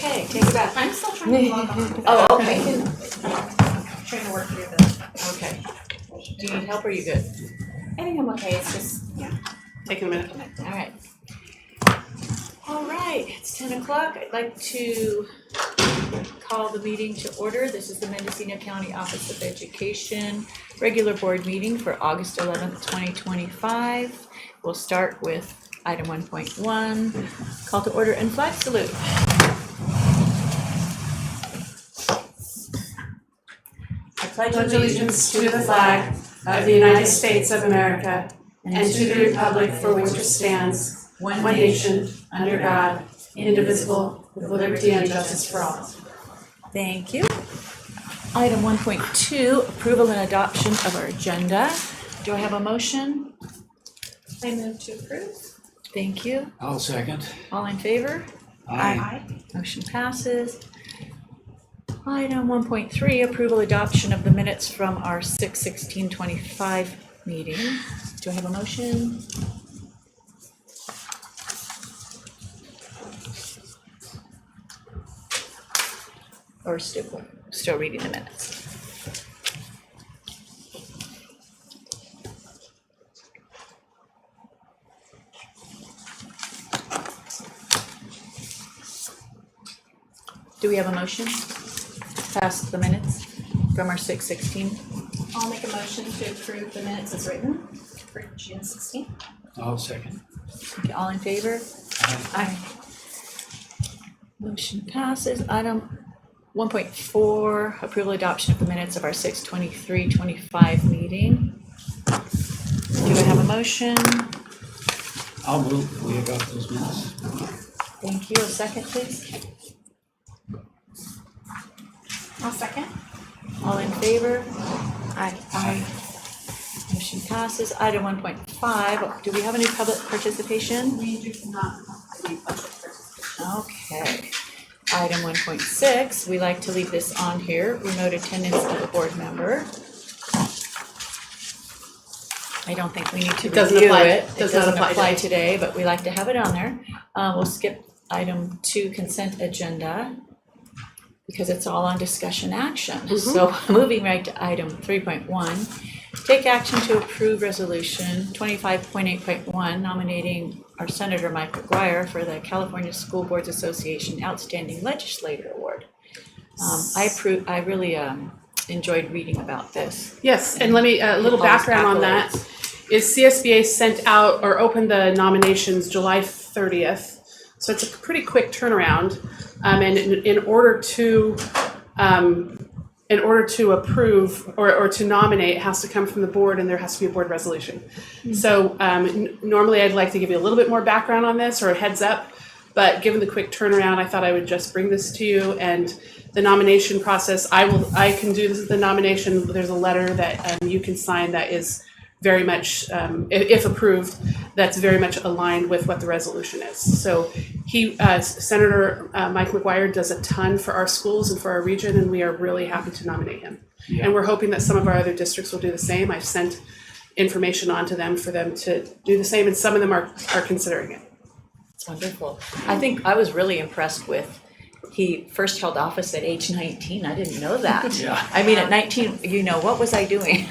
Okay, take it back. I'm still trying to log on. Oh, okay. I'm trying to work through this. Okay. Do you need help or are you good? I think I'm okay. It's just, taking a minute. All right. All right, it's 10 o'clock. I'd like to call the meeting to order. This is the Mendocino County Office of Education regular board meeting for August 11th, 2025. We'll start with item 1.1, call to order and flag salute. I pledge allegiance to the flag of the United States of America and to the republic for which it stands, one nation, under God, indivisible, with liberty and justice for all. Thank you. Item 1.2, approval and adoption of our agenda. Do I have a motion? I move to approve. Thank you. I'll second. All in favor? Aye. Motion passes. Item 1.3, approval adoption of the minutes from our 6/16/25 meeting. Do I have a motion? Or still reading the minutes? Do we have a motion? Pass the minutes from our 6/16. I'll make a motion to approve the minutes as written for June 16th. I'll second. Okay, all in favor? Aye. Motion passes. Item 1.4, approval adoption of the minutes of our 6/23/25 meeting. Do I have a motion? I'll move. We adopt those minutes. Thank you. A second, please. I'll second. All in favor? Aye. Motion passes. Item 1.5, do we have any public participation? We do not have any budget participation. Okay. Item 1.6, we like to leave this on here, remote attendance of a board member. I don't think we need to It doesn't review apply. it. It Does not doesn't apply apply today. today, but we like to have it on there. We'll skip item 2, consent agenda, because it's all on discussion action. So moving right to item 3.1, take action to approve resolution 25.8.1 nominating our Senator Mike McGuire for the California School Boards Association Outstanding Legislator Award. I really enjoyed reading about this. Yes, and let me, a little All those background on that is CSBA sent out or opened the nominations July 30th. So it's a pretty quick turnaround. And in order to approve or to nominate, it has to come from the board and there has to be a board resolution. So normally I'd like to give you a little bit more background on this or a heads up, but given the quick turnaround, I thought I would just bring this to you. And the nomination process, I can do the nomination. There's a letter that you can sign that is very much, if approved, that's very much aligned with what the resolution is. So Senator Mike McGuire does a ton for our schools and for our region, and we are really happy to nominate him. Yeah. And we're hoping that some of our other districts will do the same. I've sent information on to them for them to do the same, and some of them are considering it. It's wonderful. I think I was really impressed with, he first held office at age 19. I didn't know that. Yeah. I mean, at 19, what was I doing?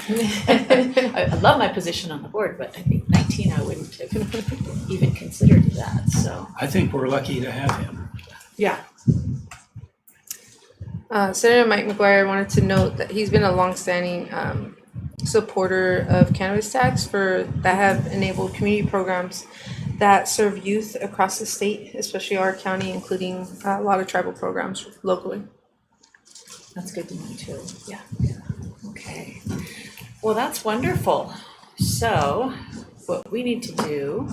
I love my position on the board, but I think 19, I wouldn't have even considered that, so. I think we're lucky to have him. Yeah. Senator Mike McGuire wanted to note that he's been a longstanding supporter of cannabis tax that have enabled community programs that serve youth across the state, especially our county, including a lot of tribal programs locally. That's good to know too. Yeah. Okay. Well, that's wonderful. So what we need to do,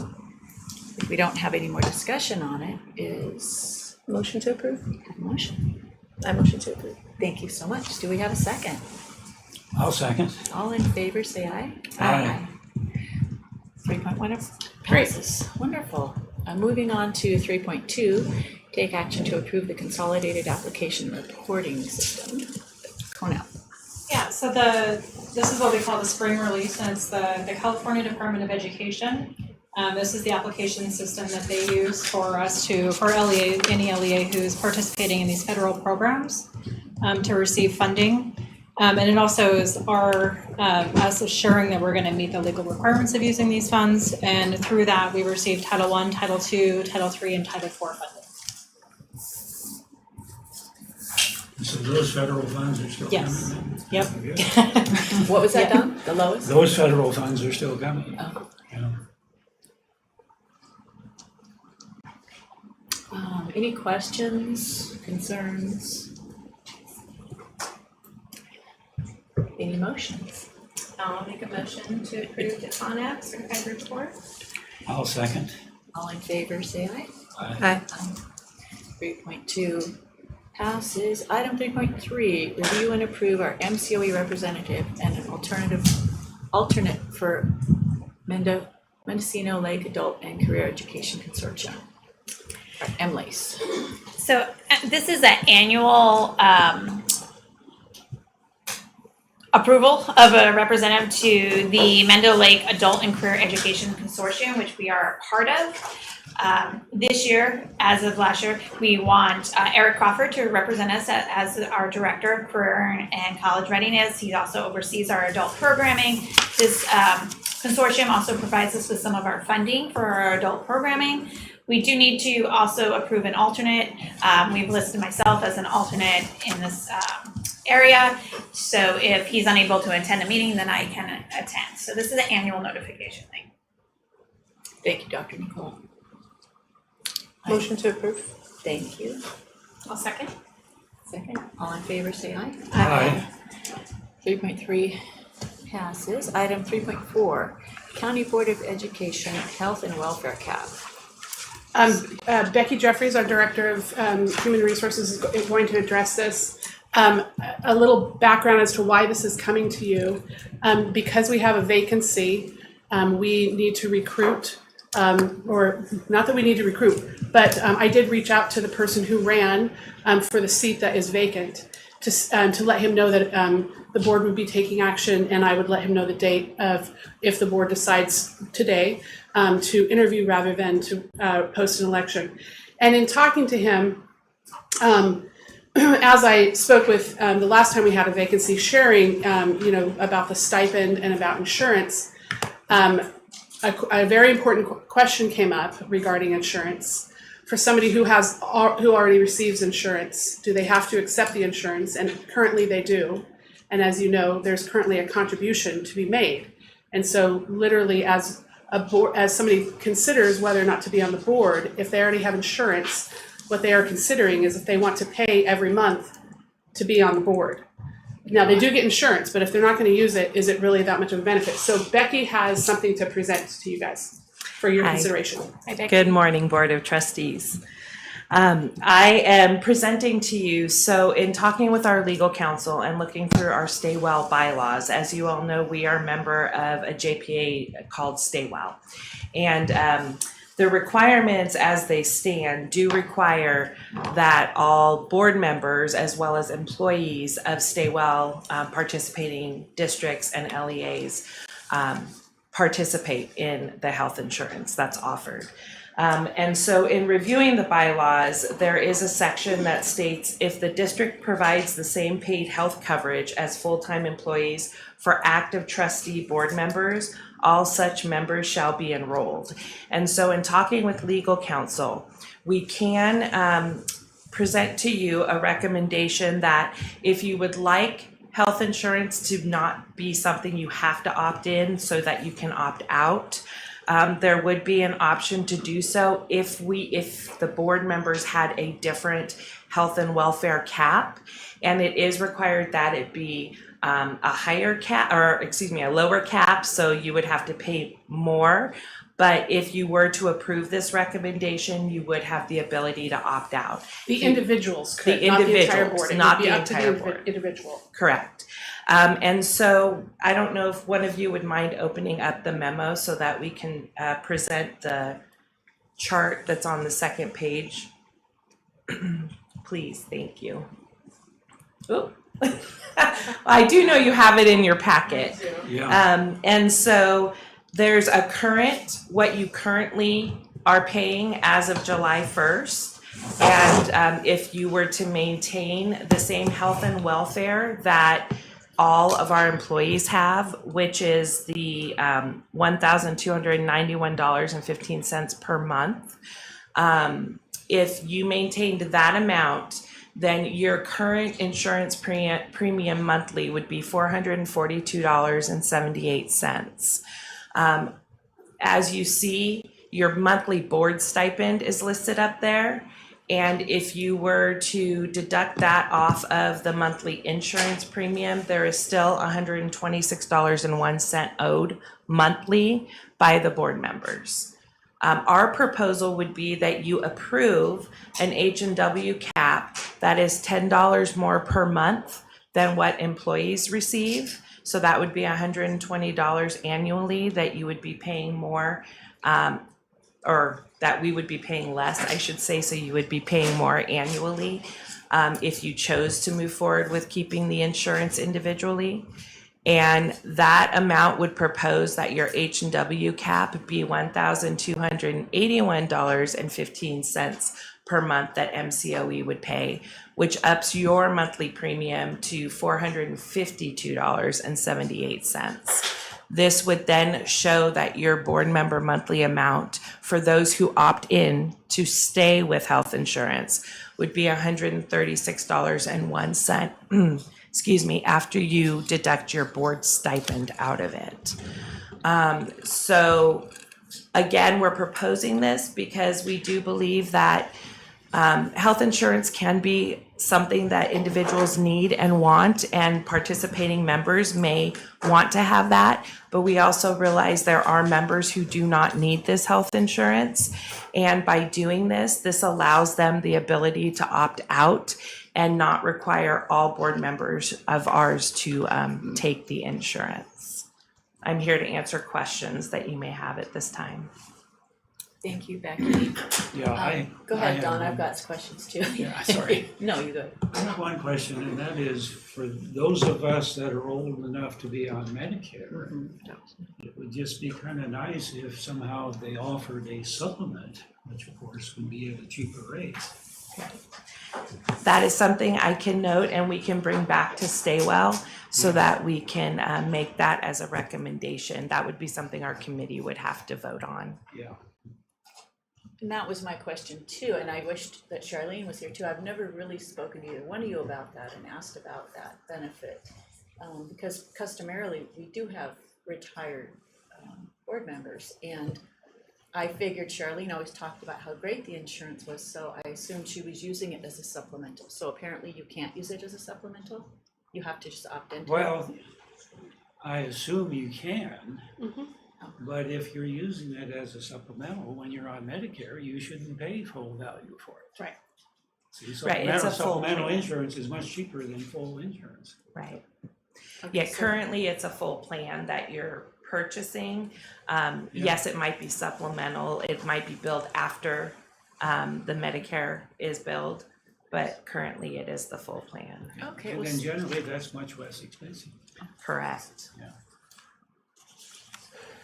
if we don't have any more discussion on it, is Motion to approve? have a motion. I motion to approve. Thank you so much. Do we have a second? I'll second. All in favor, say aye. Aye. 3.1 passes. Wonderful. Moving on to 3.2, take action to approve the consolidated application reporting system, CONAP. Yeah, so this is what we call the spring release, and it's the California Department of Education This is the application system that they use for LEA, any LEA who's participating in these federal programs to receive funding. And it also is us assuring that we're going to meet the legal requirements of using these funds. And through that, we receive Title I, Title II, Title III, and Title IV funding. So those federal funds are still Yes. coming? Yep. Good. What was that, Don? The lowest? Those federal funds are still coming. Oh. Yeah. Any questions, concerns? Any motions? I'll make a motion to approve the CONAP certified report. I'll second. All in favor, say aye. Aye. 3.2 passes. Item 3.3, review and approve our MCOE representative and an alternate for Mendocino Lake Adult and Career Education Consortium, or MLACE. So this is an annual approval of a representative to the Mendo Lake Adult and Career Education Consortium, which we are a part of. This year, as of last year, we want Eric Crawford to represent us as our Director of Career and College Readiness. He also oversees our adult programming. This consortium also provides us with some of our funding for our adult programming. We do need to also approve an alternate. We've listed myself as an alternate in this area. So if he's unable to attend a meeting, then I can attend. So this is an annual notification thing. Thank you, Dr. Nicole. Motion to approve. Thank you. I'll second. Second. All in favor, say aye. Aye. 3.3 passes. Item 3.4, County Board of Education Health and Welfare Cap. Becky Jeffries, our Director of Human Resources, is going to address this. A little background as to why this is coming to you. Because we have a vacancy, we need to recruit, or not that we need to recruit, but I did reach out to the person who ran for the seat that is vacant to let him know that the board would be taking action, and I would let him know the date of if the board decides today to interview rather than to post an election. And in talking to him, as I spoke with the last time we had a vacancy, sharing about the stipend and about insurance, a very important question came up regarding insurance. For somebody who already receives insurance, do they have to accept the insurance? And currently they do. And as you know, there's currently a contribution to be made. And so literally as somebody considers whether or not to be on the board, if they already have insurance, what they are considering is if they want to pay every month to be on the board. Now, they do get insurance, but if they're not going to use it, is it really that much of a benefit? So Becky has something to present to you guys for your consideration. Hi, Becky. Good morning, Board of Trustees. I am presenting to you, so in talking with our legal counsel and looking through our Stay Well bylaws, as you all know, we are a member of a JPA called Stay Well. And the requirements as they stand do require that all board members as well as employees of Stay Well participating districts and LEAs participate in the health insurance that's offered. And so in reviewing the bylaws, there is a section that states if the district provides the same paid health coverage as full-time employees for active trustee board members, all such members shall be enrolled. And so in talking with legal counsel, we can present to you a recommendation that if you would like health insurance to not be something you have to opt in so that you can opt out, there would be an option to do so if the board members had a different health and welfare cap, and it is required that it be a lower cap, so you would have to pay more. But if you were to approve this recommendation, you would have the ability to opt out. The individuals could, The not the entire individuals, board. It not would be the up to entire the board. individual. Correct. And so I don't know if one of you would mind opening up the memo so that we can present the chart that's on the second page. Please, thank you. Oh, I do know you have it in your packet. Yeah. And so There's a current, what you currently are paying as of July 1st. And if you were to maintain the same health and welfare that all of our employees have, which is the $1,291.15 per month, if you maintained that amount, then your current insurance premium monthly would be $442.78. As you see, your monthly board stipend is listed up there. And if you were to deduct that off of the monthly insurance premium, there is still $126.01 owed monthly by the board members. Our proposal would be that you approve an H&W cap that is $10 more per month than what employees receive. So that would be $120 annually that you would be paying more, or that we would be paying less, I should say, so you would be paying more annually if you chose to move forward with keeping the insurance individually. And that amount would propose that your H&W cap be $1,281.15 per month that MCOE would pay, which ups your monthly premium to $452.78. This would then show that your board member monthly amount for those who opt in to stay with health insurance would be $136.01, excuse me, after you deduct your board stipend out of it. So again, we're proposing this because we do believe that health insurance can be something that individuals need and want, and participating members may want to have that, but we also realize there are members who do not need this health insurance. And by doing this, this allows them the ability to opt out and not require all board members of ours to take the insurance. I'm here to answer questions that you may have at this time. Thank you, Becky. Yeah, Go I ahead, have Don, one. I've got questions too. Yeah, sorry. No, you go. I have one question, and that is for those of us that are old enough to be on Medicare, it would just be kind of nice if somehow they offered a supplement, which of course would be at a cheaper rate. That is something I can note and we can bring back to Staywell so that we can make that as a recommendation. That would be something our committee would have to vote on. Yeah. And that was my question too, and I wished that Charlene was here too. I've never really spoken to either one of you about that and asked about that benefit. Because customarily, we do have retired board members, and I figured Charlene always talked about how great the insurance was, so I assumed she was using it as a supplemental. So apparently you can't use it as a supplemental? You have to just opt into it? Well, I assume you can, but if you're using it as a supplemental, when you're on Medicare, you shouldn't pay full value for it. Right. See, Right, it's a full supplemental plan. insurance is much cheaper than full insurance. Right. Okay, Yeah, so- currently it's a full plan that you're purchasing. Yes, it might be supplemental. It might be billed after the Medicare is billed, but currently it is the full plan. Okay, And well, then generally, that's much less expensive. Correct.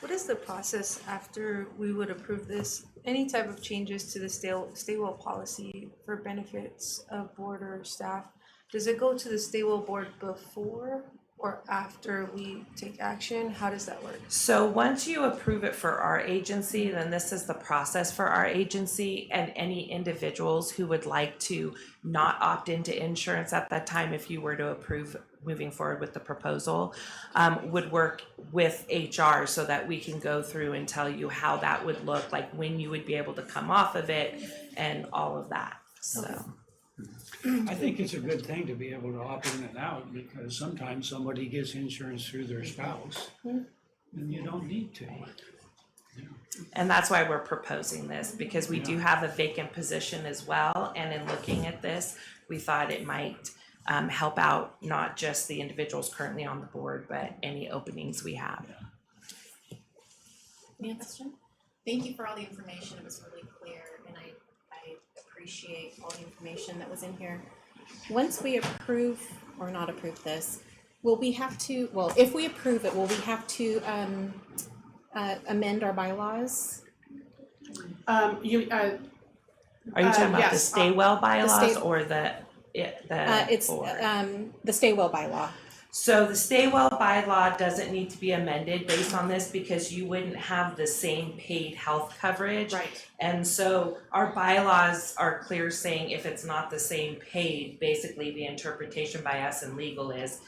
What is the process after we would approve this? Any type of changes to the Staywell policy for benefits of board or staff? Does it go to the Staywell board before or after we take action? How does that work? So once you approve it for our agency, then this is the process for our agency, and any individuals who would like to not opt into insurance at that time, if you were to approve moving forward with the proposal, would work with HR so that we can go through and tell you how that would look, like when you would be able to come off of it and all of that, so. I think it's a good thing to be able to opt in and out, because sometimes somebody gets insurance through their spouse, and you don't need to. And that's why we're proposing this, because we do have a vacant position as well, and in looking at this, we thought it might help out not just the individuals currently on the board, but any openings we have. Any question? Thank you for all the information. It was really clear, and I appreciate all the information that was in here. Once we approve or not approve this, will we have to, well, if we approve it, will we have to amend our bylaws? Are you talking about the yes, stay well bylaws stay- or the It's board? the stay well bylaw. So the stay well bylaw doesn't need to be amended based on this because you wouldn't have the same paid health coverage. Right. And so our bylaws are clear saying if it's not the same paid, basically the interpretation by us in legal is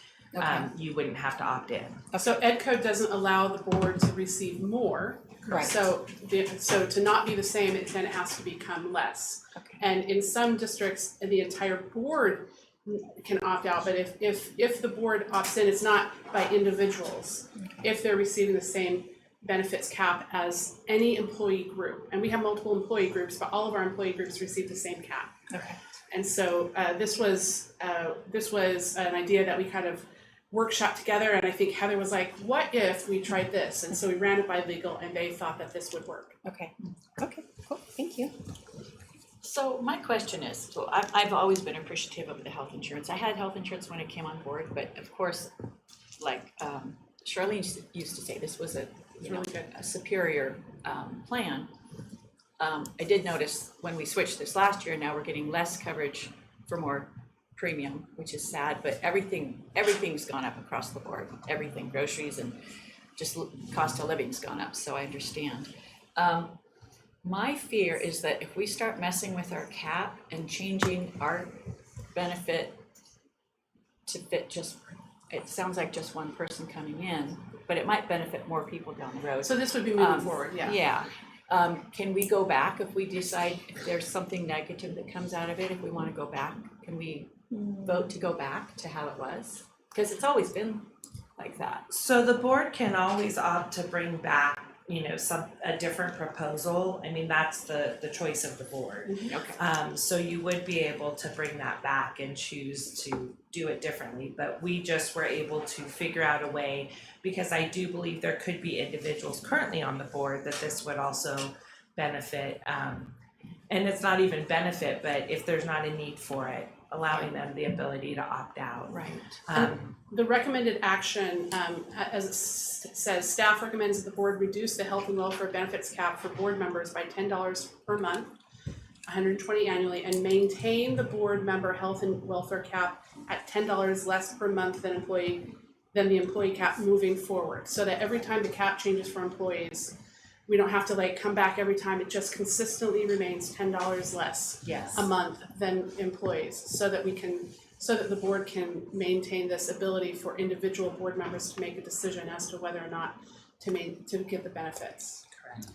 you wouldn't have to opt in. So Ed Code doesn't allow the board to receive more. Right. So to not be the same, then it has to become less. Okay. And in some districts, the entire board can opt out, but if the board opts in, it's not by individuals. If they're receiving the same benefits cap as any employee group, and we have multiple employee groups, but all of our employee groups receive the same cap. Okay. And so this was an idea that we kind of workshopped together, and I think Heather was like, what if we tried this? And so we ran it by legal, and they thought that this would work. Okay. Okay. Cool. Thank you. So my question is, so I've always been appreciative of the health insurance. I had health insurance when I came on board, but of course, like Charlene used to say, this was a superior plan. I did notice when we switched this last year, now we're getting less coverage for more premium, which is sad, but everything's gone up across the board. Everything, groceries and just cost of living's gone up, so I understand. My fear is that if we start messing with our cap and changing our benefit to fit it sounds like just one person coming in, but it might benefit more people down the road. So this would be moving forward, yeah. Yeah. Can we go back if we decide if there's something negative that comes out of it, if we want to go back? Can we vote to go back to how it was? Because it's always been like that. So the board can always opt to bring back, a different proposal. I mean, that's the choice of the board. Okay. So you would be able to bring that back and choose to do it differently, but we just were able to figure out a way, because I do believe there could be individuals currently on the board that this would also benefit. And it's not even benefit, but if there's not a need for it, allowing them the ability to opt out. Right. The recommended action, as it says, staff recommends that the board reduce the health and welfare benefits cap for board members by $10 per month, $120 annually, and maintain the board member health and welfare cap at $10 less per month than the employee cap moving forward. So that every time the cap changes for employees, we don't have to come back every time. It just consistently remains $10 less Yes. a month than employees, so that the board can maintain this ability for individual board members to make a decision as to whether or not to get the benefits. Correct.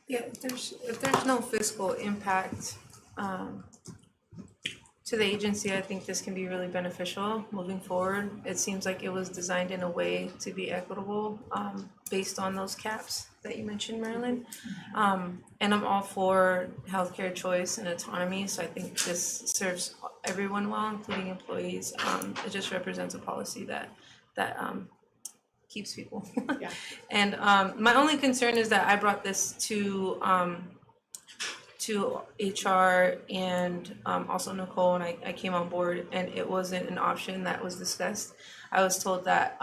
Yeah, if there's no fiscal impact to the agency, I think this can be really beneficial moving forward. It seems like it was designed in a way to be equitable based on those caps that you mentioned, Marilyn. And I'm all for healthcare choice and autonomy, so I think this serves everyone well, including employees. It just represents a policy that keeps people. Yeah. And my only concern is that I brought this to HR and also Nicole, and I came on board, and it wasn't an option that was discussed. I was told that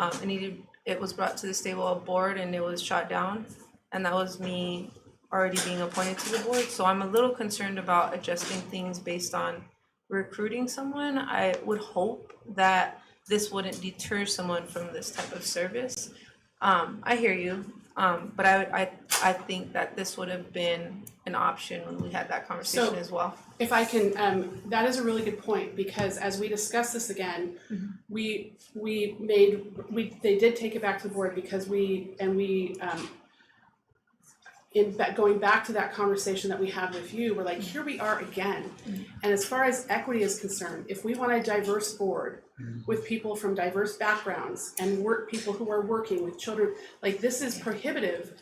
it was brought to the stable board and it was shot down, and that was me already being appointed to the board. So I'm a little concerned about adjusting things based on recruiting someone. I would hope that this wouldn't deter someone from this type of service. I hear you, but I think that this would have been an option when we had that conversation as well. If I can, that is a really good point, because as we discuss this again, they did take it back to the board because going back to that conversation that we had with you, we're like, here we are again. And as far as equity is concerned, if we want a diverse board with people from diverse backgrounds and people who are working with children, this is prohibitive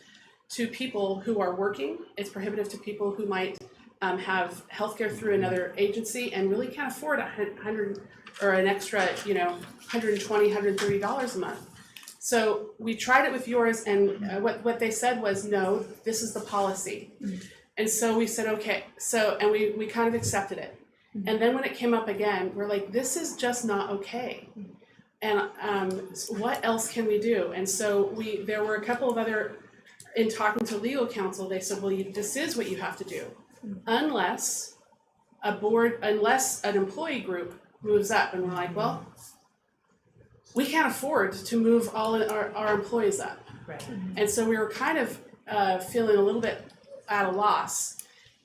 to people who are working. It's prohibitive to people who might have healthcare through another agency and really can't afford $100 or an extra, $120, $130 a month. So we tried it with yours, and what they said was, no, this is the policy. And so we said, okay, and we kind of accepted it. And then when it came up again, we're like, this is just not okay. And what else can we do? And so there were a couple of other in talking to legal counsel, they said, well, this is what you have to do. Unless an employee group moves up, and we're like, well, we can't afford to move all our employees up. Right. And so we were kind of feeling a little bit at a loss.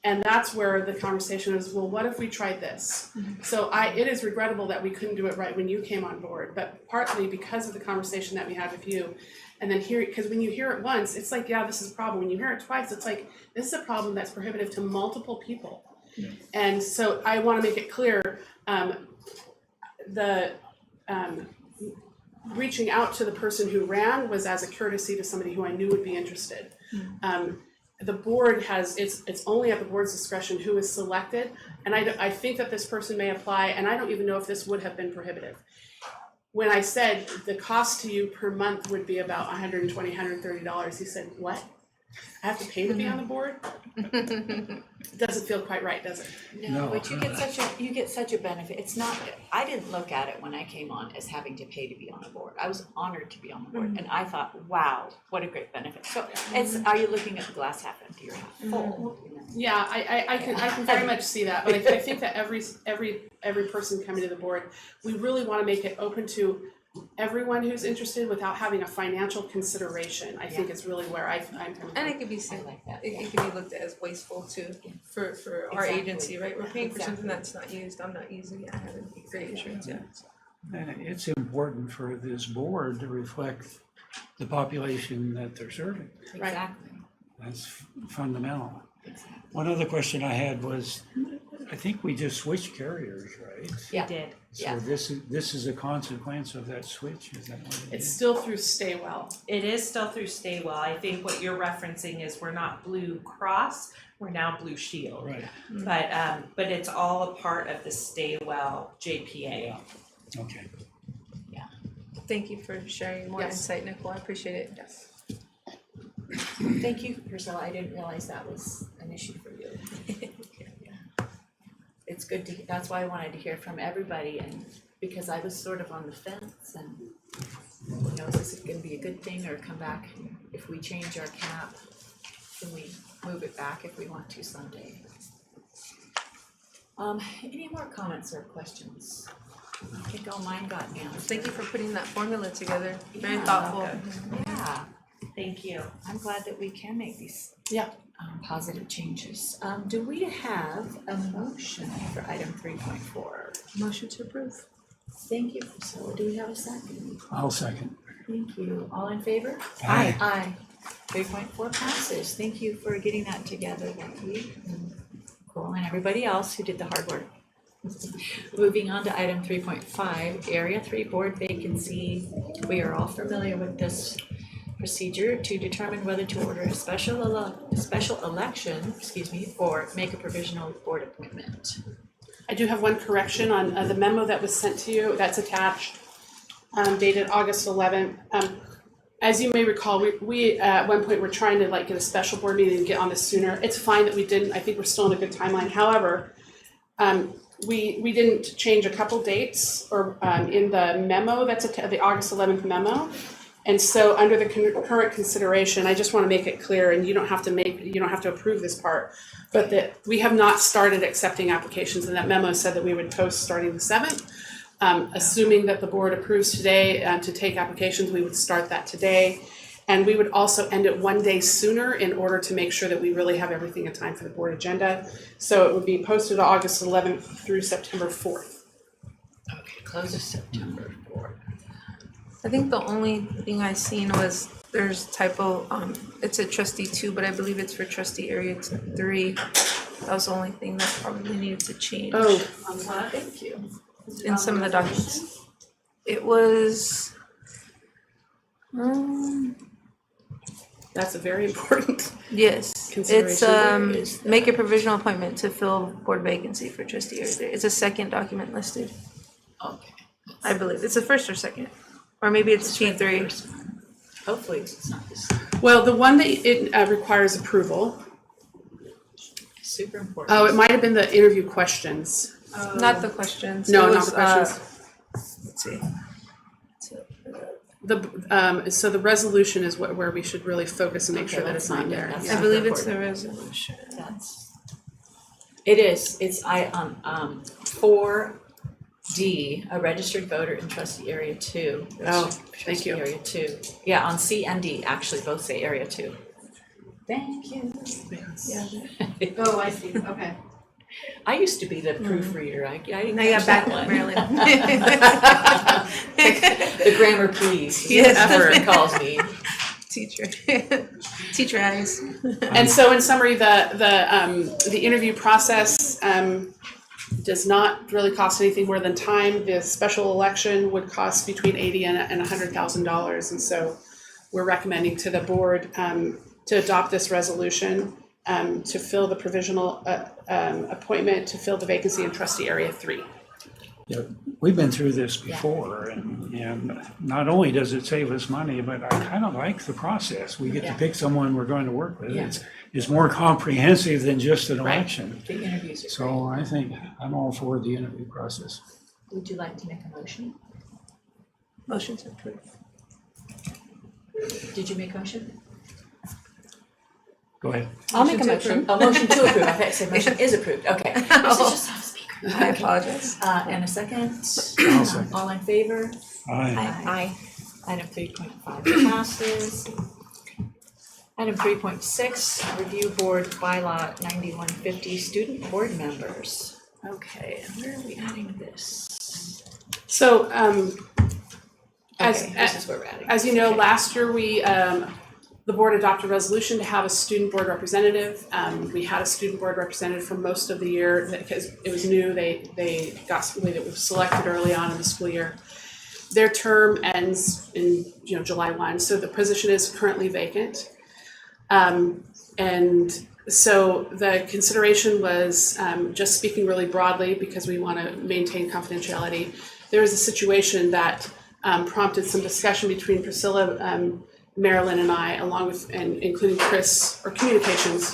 And that's where the conversation was, well, what if we tried this? So it is regrettable that we couldn't do it right when you came on board, but partly because of the conversation that we had with you. And then because when you hear it once, it's like, yeah, this is a problem. When you hear it twice, it's like, this is a problem that's prohibitive to multiple people. And so I want to make it clear, reaching out to the person who ran was as a courtesy to somebody who I knew would be interested. The board it's only at the board's discretion who is selected, and I think that this person may apply, and I don't even know if this would have been prohibitive. When I said the cost to you per month would be about $120, $130, he said, what? I have to pay to be on the board? Doesn't feel quite right, does it? No, but you get such a benefit. It's not, I didn't look at it when I came on as having to pay to be on the board. I was honored to be on the board, and I thought, wow, what a great benefit. So are you looking at the glass half empty or half full? You know? Yeah, I can very much see that, but I think that every person coming to the board, we really want to make it open to everyone who's interested without having a financial consideration. I think is really where I'm coming from. And it could be seen, like that. it could be looked at as wasteful too, for our Exactly. agency, right? We're paying for Exactly. something that's not used, I'm not using it, I haven't great insurance, yeah. And it's important for this board to reflect the population that they're serving. Exactly. That's fundamental. Exactly. One other question I had was, I think we just switched carriers, right? Yeah. We did. Yeah. So this is a consequence of that switch, is that what it It's is? still through Staywell. It is still through Staywell. I think what you're referencing is we're not Blue Cross, we're now Blue Shield. Right, But it's all a part of the Staywell JPA. okay. Thank you for sharing more Yes. insight, Nicole, I appreciate it. Yes. Thank you, Priscilla. I didn't realize that was an issue for you. It's good to, that's why I wanted to hear from everybody, and because I was sort of on the fence, and who knows, is it gonna be a good thing or come back if we change our cap? Can we move it back if we want to someday? Any more comments or questions? I think all mine got answered. Thank you for putting that formula together, very Yeah. thoughtful. Yeah, Thank you. I'm glad that we can make these Yeah. positive changes. Do we have a motion for item 3.4? Motion to approve. Thank you, Priscilla. Do we have a second? I'll second. Thank you. All in favor? Aye. Aye. 3.4 passes. Thank you for getting that together, Becky, and Cole, and everybody else who did the hard work. Moving on to item 3.5, Area 3 Board vacancy. We are all familiar with this procedure to determine whether to order a special election, or make a provisional board appointment. I do have one correction on the memo that was sent to you, that's attached, dated August 11th. As you may recall, we at one point were trying to get a special board meeting and get on this sooner. It's fine that we didn't, I think we're still in a good timeline. However, we didn't change a couple dates or in the memo, that's the August 11th memo. And so under the current consideration, I just want to make it clear, and you don't have to approve this part, but that we have not started accepting applications, and that memo said that we would post starting the 7th. Assuming that the board approves today to take applications, we would start that today. And we would also end it one day sooner in order to make sure that we really have everything in time for the board agenda. So it would be posted August 11th through September 4th. Okay, closes September 4th. I think the only thing I seen was there's typo, it's a trustee 2, but I believe it's for trustee area 3. That was the only thing that probably needed to change Thank you. in some of the documents. It was, That's a very important. yes, it's, Consideration. make a provisional appointment to fill board vacancy for trustee area 3. It's a second document listed, Okay. I believe. It's the first or second, or maybe it's T3. Hopefully it's not this, Well, the one that it requires approval. super important. Oh, it might have been the interview questions. Not the questions. No, It not was, the questions. Let's see. So the resolution is where we should really focus and make sure that it's on there. That's I Yeah. believe it's the resolution. It is, it's 4D, a registered voter in trustee area 2. Oh, Trustee thank you. Area 2. Yeah, on C and D, actually both say area 2. Thank you. Oh, I see, okay. I used to be the proofreader. I didn't Now you catch got that back, one. Marilyn. The grammar please, Yes. as Ever calls me. Teacher eyes. And so in summary, the interview process does not really cost anything more than time. The special election would cost between $80,000 and $100,000, and so we're recommending to the board to adopt this resolution to fill the provisional appointment to fill the vacancy in trustee area 3. Yeah, we've been through this before, and not only does it save us money, but I kind of like the process. We get to Yeah. pick someone we're going to work with. Yeah. It's more comprehensive than just an election. The interviews are So I think I'm all for the interview process. great. Would you like to make a motion? Motion to approve. Did you make a motion? Go ahead. I'll make a to motion. A motion to approve. I thought you said motion is approved. Okay. This is just off speaker. I apologize. And a second. I'll second. All in favor? Aye. Aye. Item 3.5 passes. Item 3.6, review board bylaw 9150, student board members. Okay, and where are we adding this? So Okay, this is where we're adding. as you know, Okay. last year the board adopted a resolution to have a student board representative. We had a student board representative for most of the year because it was new. They was selected early on in the school year. Their term ends in July 1, so the position is currently vacant. And so the consideration was, just speaking really broadly because we want to maintain confidentiality, there was a situation that prompted some discussion between Priscilla, Marilyn and I, along with, and including Chris, or communications,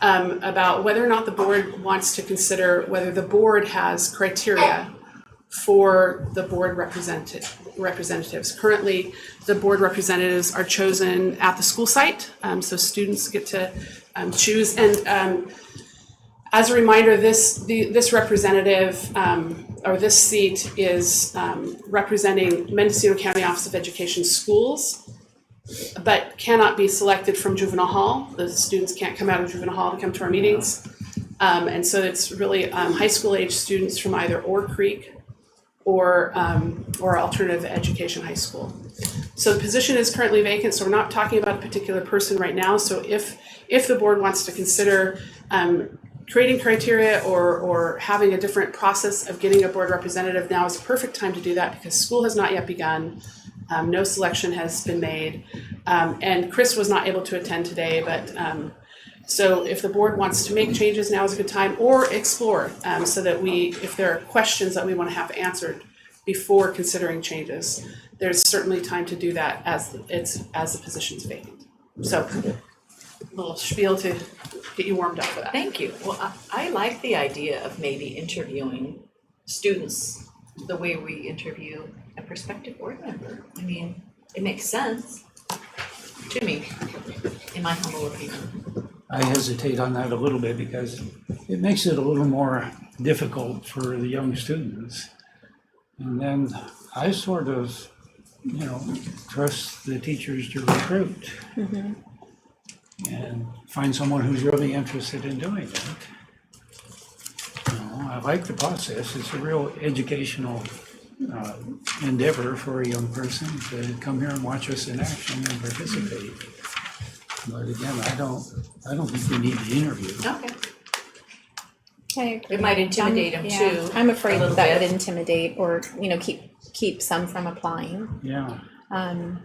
about whether or not the board wants to consider whether the board has criteria for the board representatives. Currently, the board representatives are chosen at the school site, so students get to choose. And as a reminder, this representative, or this seat is representing Mendocino County Office of Education schools, but cannot be selected from juvenile hall. The students can't come out of juvenile hall to come to our meetings. And so it's really high school age students from either Ore Creek or alternative education high school. So the position is currently vacant, so we're not talking about a particular person right now. So if the board wants to consider creating criteria or having a different process of getting a board representative, now is a perfect time to do that because school has not yet begun. No selection has been made. And Chris was not able to attend today, but so if the board wants to make changes, now is a good time, or explore, so that if there are questions that we want to have answered before considering changes, there's certainly time to do that as the position's vacant. So, a little spiel to get you warmed up for that. Thank you. Well, I like the idea of maybe interviewing students the way we interview a prospective board member. I mean, it makes sense to me, in my humble opinion. I hesitate on that a little bit because it makes it a little more difficult for the young students. And then I sort of, trust the teachers to recruit and find someone who's really interested in doing it. I like the process. It's a real educational endeavor for a young person to come here and watch us in action and participate. But again, I don't think we need the interview. Okay. I agree. It might intimidate them Yeah, too. I'm afraid a little that bit. would intimidate or, keep some from applying. Yeah. And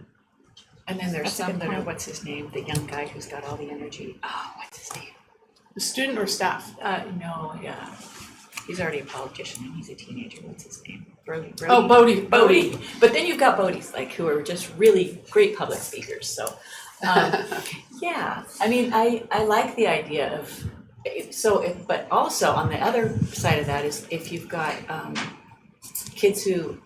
then there's That's a some good that are, point. what's his name, the young guy who's got all the energy. Oh, what's his name? The student or staff? No, yeah. He's already a politician and he's a teenager. What's his name? Brody. Oh, Bodie. Bodie. But then you've got Bodies, who are just really great public speakers, so. Yeah, I mean, I like the idea of, but also on the other side of that is if you've got kids who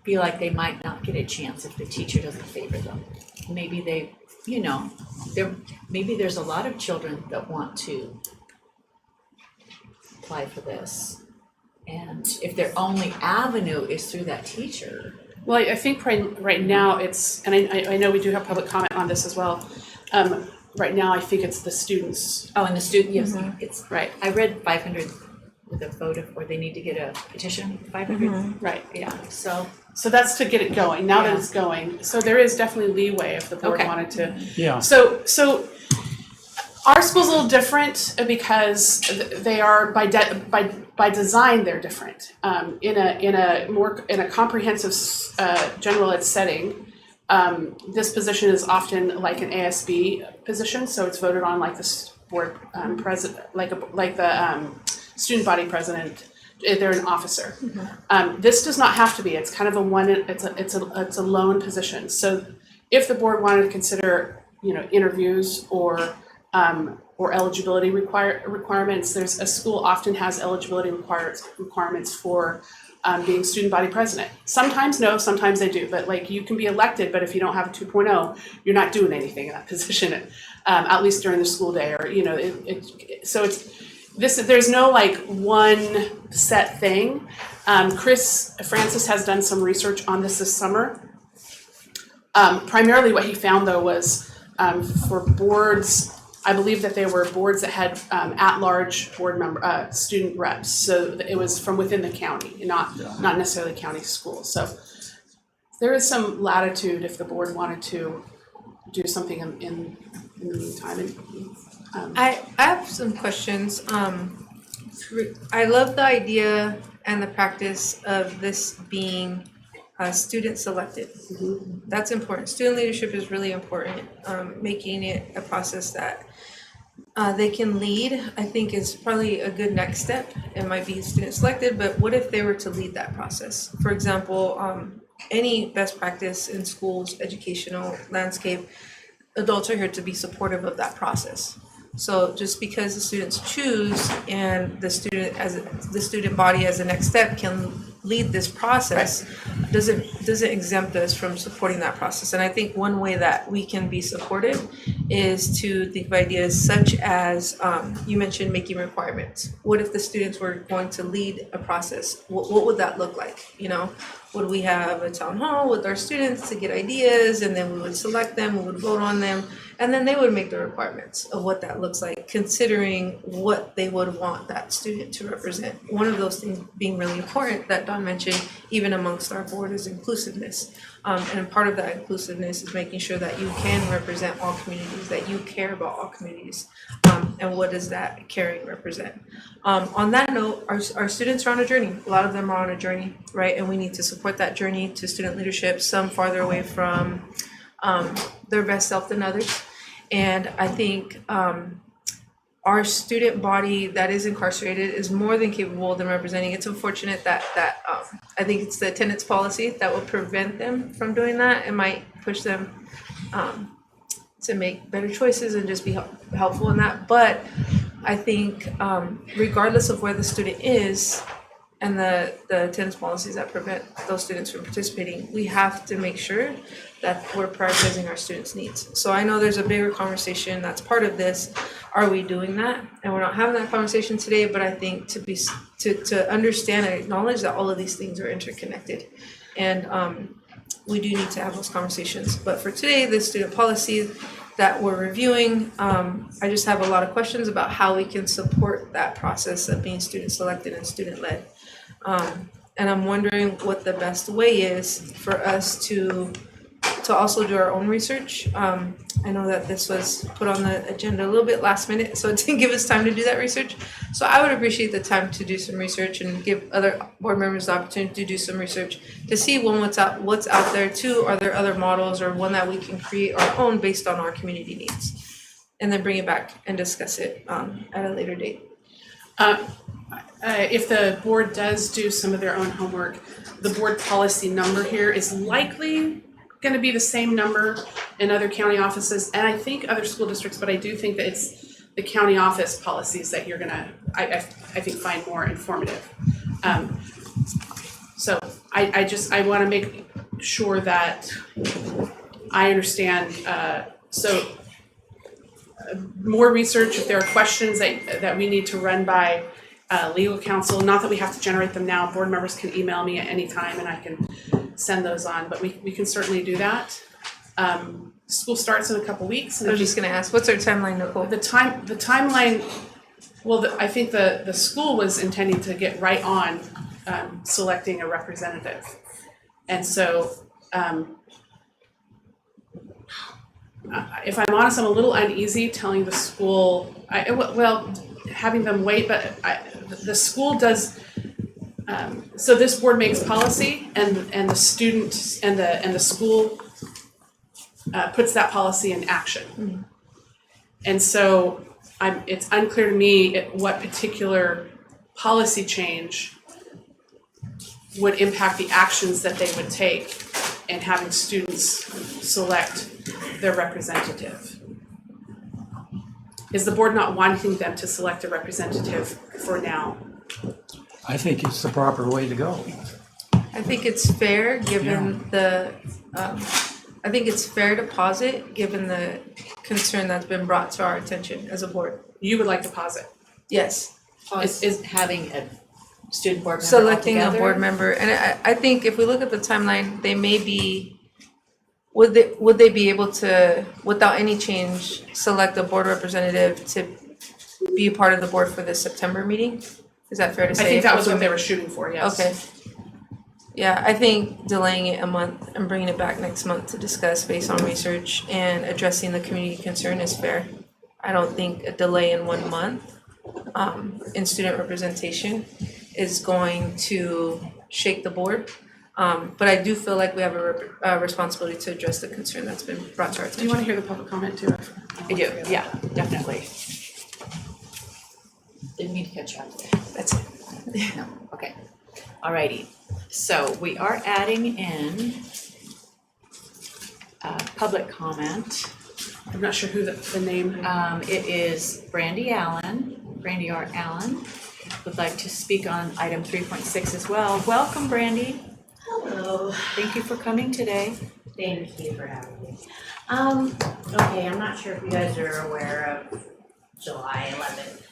feel like they might not get a chance if the teacher doesn't favor them. Maybe they, you know, maybe there's a lot of children that want to apply for this. And if their only avenue is through that teacher. Well, I think right now it's, and I know we do have public comment on this as well. Right now, I think it's the students. Oh, and the student, yes, it's, Right. I read 500 with a vote of, or they need to get a petition, 500. Right. Yeah, so. So that's to get it going. Now that Yeah. it's going, so there is definitely leeway if the board Okay. wanted to. Yeah. So our school's a little different because they are by design they're different. In a comprehensive general ed setting, this position is often like an ASB position, so it's voted on like the board president, like the student body president. They're an officer. This does not have to be. It's kind of it's a lone position. So if the board wanted to consider, interviews or eligibility requirements, there's a school often has eligibility requirements for being student body president. Sometimes no, sometimes they do. But like you can be elected, but if you don't have a 2.0, you're not doing anything in that position, at least during the school day, or so it's. There's no like one set thing. Chris Francis has done some research on this summer. Primarily what he found though was for boards, I believe that there were boards that had at-large board member, student reps. So it was from within the county, not necessarily county schools. So there is some latitude if the board wanted to do something in the meantime. I have some questions. I love the idea and the practice of this being student selected. That's important. Student leadership is really important. Making it a process that they can lead, I think, is probably a good next step. It might be student selected, but what if they were to lead that process? For example, any best practice in schools, educational landscape, adults are here to be supportive of that process. So just because the students choose and the student body as the next step can lead this process, doesn't exempt us from supporting that process. And I think one way that we can be supportive is to think of ideas such as you mentioned making requirements. What if the students were going to lead a process? What would that look like? Would we have a town hall with our students to get ideas, and then we would select them, we would vote on them, and then they would make the requirements of what that looks like, considering what they would want that student to represent. One of those things being really important that Dawn mentioned, even amongst our board, is inclusiveness. And part of that inclusiveness is making sure that you can represent all communities, that you care about all communities. And what does that caring represent? On that note, our students are on a journey. A lot of them are on a journey, right? And we need to support that journey to student leadership, some farther away from their best self than others. And I think our student body that is incarcerated is more than capable of them representing. It's unfortunate that I think it's the attendance policy that will prevent them from doing that. It might push them to make better choices and just be helpful in that. But I think regardless of where the student is and the attendance policies that prevent those students from participating, we have to make sure that we're prioritizing our students' needs. So I know there's a bigger conversation that's part of this. Are we doing that? And we're not having that conversation today, but I think to understand and acknowledge that all of these things are interconnected. And we do need to have those conversations. But for today, the student policy that we're reviewing, I just have a lot of questions about how we can support that process of being student selected and student led. And I'm wondering what the best way is for us to also do our own research. I know that this was put on the agenda a little bit last minute, so it didn't give us time to do that research. So I would appreciate the time to do some research and give other board members the opportunity to do some research to see what's out there. Two, are there other models or one that we can create our own based on our community needs? And then bring it back and discuss it at a later date. If the board does do some of their own homework, the board policy number here is likely going to be the same number in other county offices, and I think other school districts, but I do think that it's the county office policies that you're going to, I think, find more informative. So I want to make sure that I understand, more research, if there are questions that we need to run by legal counsel, not that we have to generate them now, board members can email me at any time and I can send those on, but we can certainly do that. School starts in a couple weeks. I was just gonna ask, what's our timeline, Nicole? The timeline, well, I think the school was intending to get right on selecting a representative. And so, if I'm honest, I'm a little uneasy telling the school, having them wait, but the school does, so this board makes policy and the student and the school puts that policy in action. And so it's unclear to me what particular policy change would impact the actions that they would take in having students select their representative. Is the board not wanting them to select a representative for now? I think it's the proper way to go. I think it's fair, given I think it's fair to pause it, given the concern that's been brought to our attention as a board. You would like to pause it? Yes, Is having a student board member selecting a altogether? board member, and I think if we look at the timeline, they may be, would they be able to, without any change, select a board representative to be a part of the board for the September meeting? Is that fair to say? I think that was what they were shooting for, yes. Okay. Yeah, I think delaying it a month and bringing it back next month to discuss based on research and addressing the community concern is fair. I don't think a delay in 1 month in student representation is going to shake the board. But I do feel like we have a responsibility to address the concern that's been brought to our Do you attention. want to hear the public comment too? I do, yeah, definitely. Didn't mean to catch you up. That's it. No, okay. Alrighty, so we are adding in public comment. I'm not sure who the name. It is Brandy R. Allen, would like to speak on item 3.6 as well. Welcome, Brandy. Hello, Thank you for coming today. thank you for having me. Okay, I'm not sure if you guys are aware of July 11th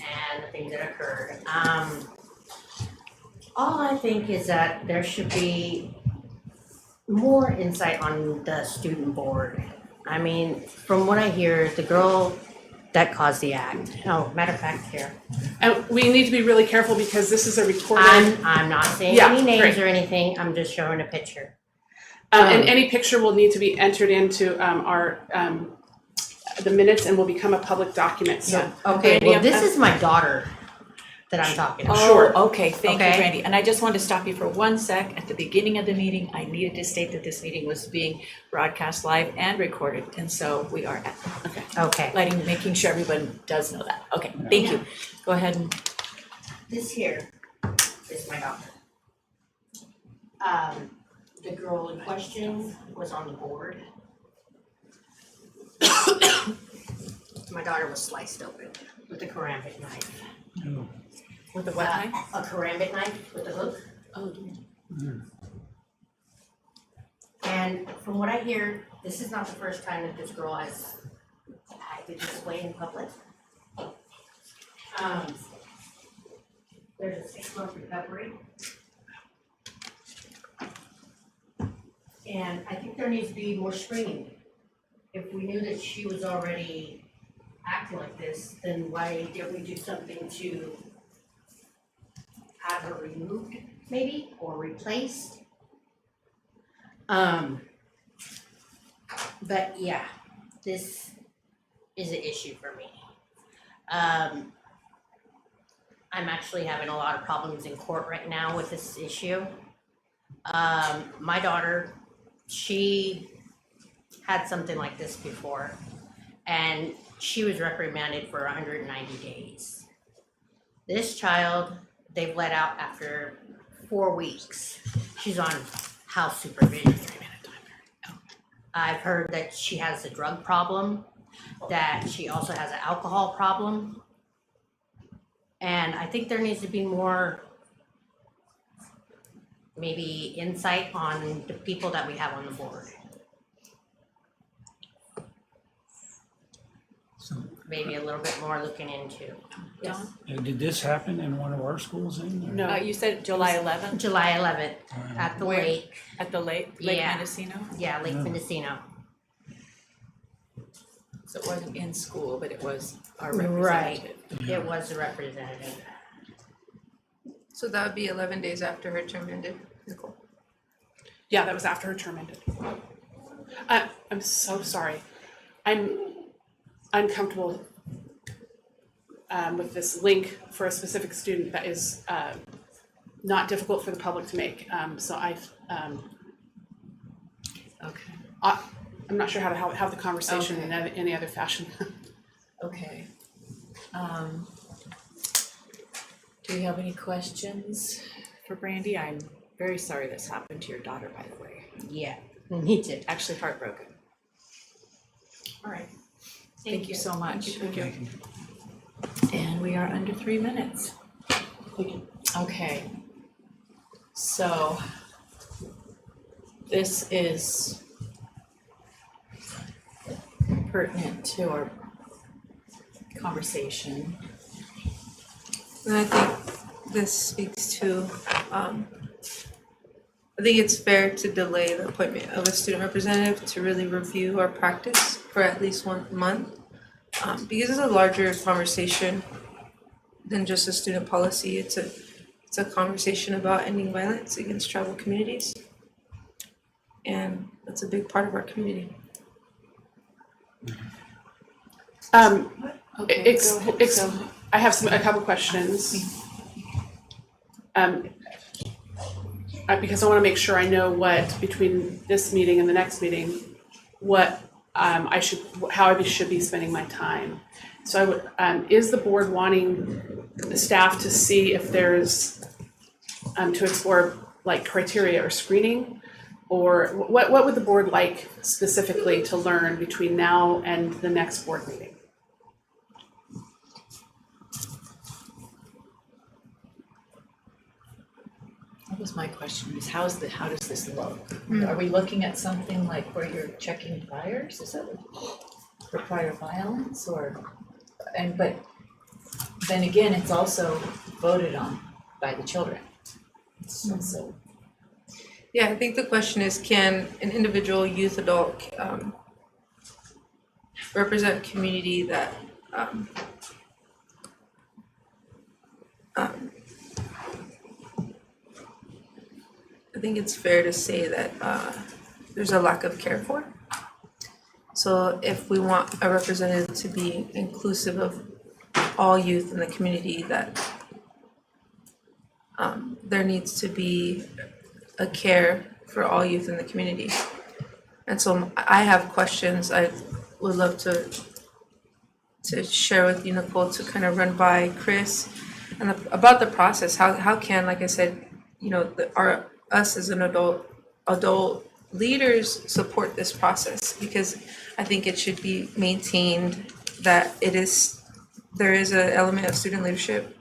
and the things that occurred. All I think is that there should be more insight on the student board. I mean, from what I hear, the girl that caused the act, matter of fact, here, And we need to be really careful because this is a recorded. I'm not saying Yeah, any names great. or anything, I'm just showing a picture. And any picture will need to be entered into our the minutes and will become a public document, so. Okay, Brandy, well, I'm- this is my daughter that I'm talking about. Sure. Oh, okay, thank you, Okay. Brandy. And I just wanted to stop you for 1 sec. At the beginning of the meeting, I needed to state that this meeting was being broadcast live and recorded. And so we are Okay. making sure everyone does know that. Okay, thank you. Go ahead and, This here is my daughter. The girl in question was on the board. My daughter was sliced open with a karambit knife. No. with the what knife? A karambit knife with a hook. Oh, dear. And from what I hear, this is not the first time that this girl has acted this way in public. There's a 6-month recovery. And I think there needs to be more screening. If we knew that she was already acting like this, then why didn't we do something to have her removed, maybe, or replaced? But yeah, this is an issue for me. I'm actually having a lot of problems in court right now with this issue. My daughter, she had something like this before, and she was reprimanded for 190 days. This child, they've let out after 4 weeks. She's on house supervision. I've heard that she has a drug problem, that she also has an alcohol problem. And I think there needs to be more maybe insight on the people that we have on the board. So, Maybe a little bit more looking into. Dawn? did this happen in one of our schools then? or- No. You said July 11th July 11th at the Where? lake. at the Lake Yeah. Mendocino? Yeah, Lake Yeah. Mendocino. So it wasn't in school, but it was our Right. representative. It was the representative. So that would be 11 days after her term ended. Nicole. Yeah, that was after her term ended. I'm so sorry. I'm uncomfortable with this link for a specific student that is not difficult for the public to make. So Okay, I'm not sure how to have the conversation in any other fashion. okay. Do you have any questions for Brandy? I'm very sorry this happened to your daughter, by the way. Yeah, me too. Actually heartbroken. All right. Thank you so much. Thank you. And we are under 3 minutes. Thank you. Okay. So this is pertinent to our conversation. And I think this speaks to, I think it's fair to delay the appointment of a student representative to really review our practice for at least 1 month. Because it's a larger conversation than just a student policy. It's a conversation about ending violence against tribal communities. And that's a big part of our community. Okay, go ahead. So, I have a couple questions. Because I want to make sure I know what, between this meeting and the next meeting, what how I should be spending my time. So I would, is the board wanting the staff to see if there's, to explore like criteria or screening? Or what would the board like specifically to learn between now and the next board meeting? that was my question, is how does this look? Are we looking at something like where you're checking priors? Is that for prior violence but then again, it's also voted on by the children. So Yeah, I think the question is, can an individual youth adult represent community that I think it's fair to say that there's a lack of care for. So if we want a representative to be inclusive of all youth in the community, that there needs to be a care for all youth in the community. And so I have questions I would love to share with you, Nicole, to kind of run by Chris and about the process. How can, like I said, us as an adult leaders support this process, because I think it should be maintained that there is an element of student leadership.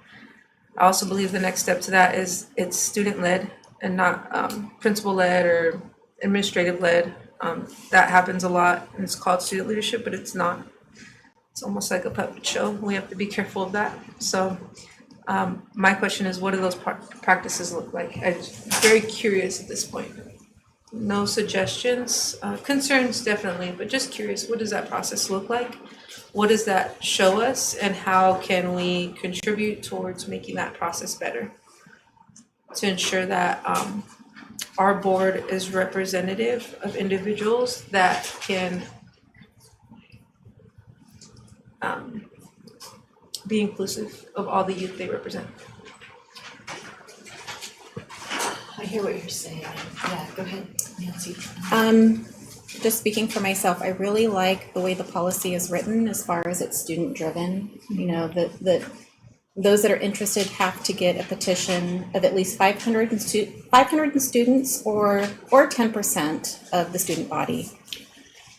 I also believe the next step to that is it's student led and not principal led or administrative led. That happens a lot and it's called student leadership, but it's not. It's almost like a puppet show. We have to be careful of that. So my question is, what do those practices look like? I'm very curious at this point. No suggestions, concerns definitely, but just curious, what does that process look like? What does that show us, and how can we contribute towards making that process better to ensure that our board is representative of individuals that can be inclusive of all the youth they represent. I hear what you're saying. Yeah, go ahead, Nancy. Just speaking for myself, I really like the way the policy is written as far as it's student driven. You know, that those that are interested have to get a petition of at least 500 students or 10% of the student body.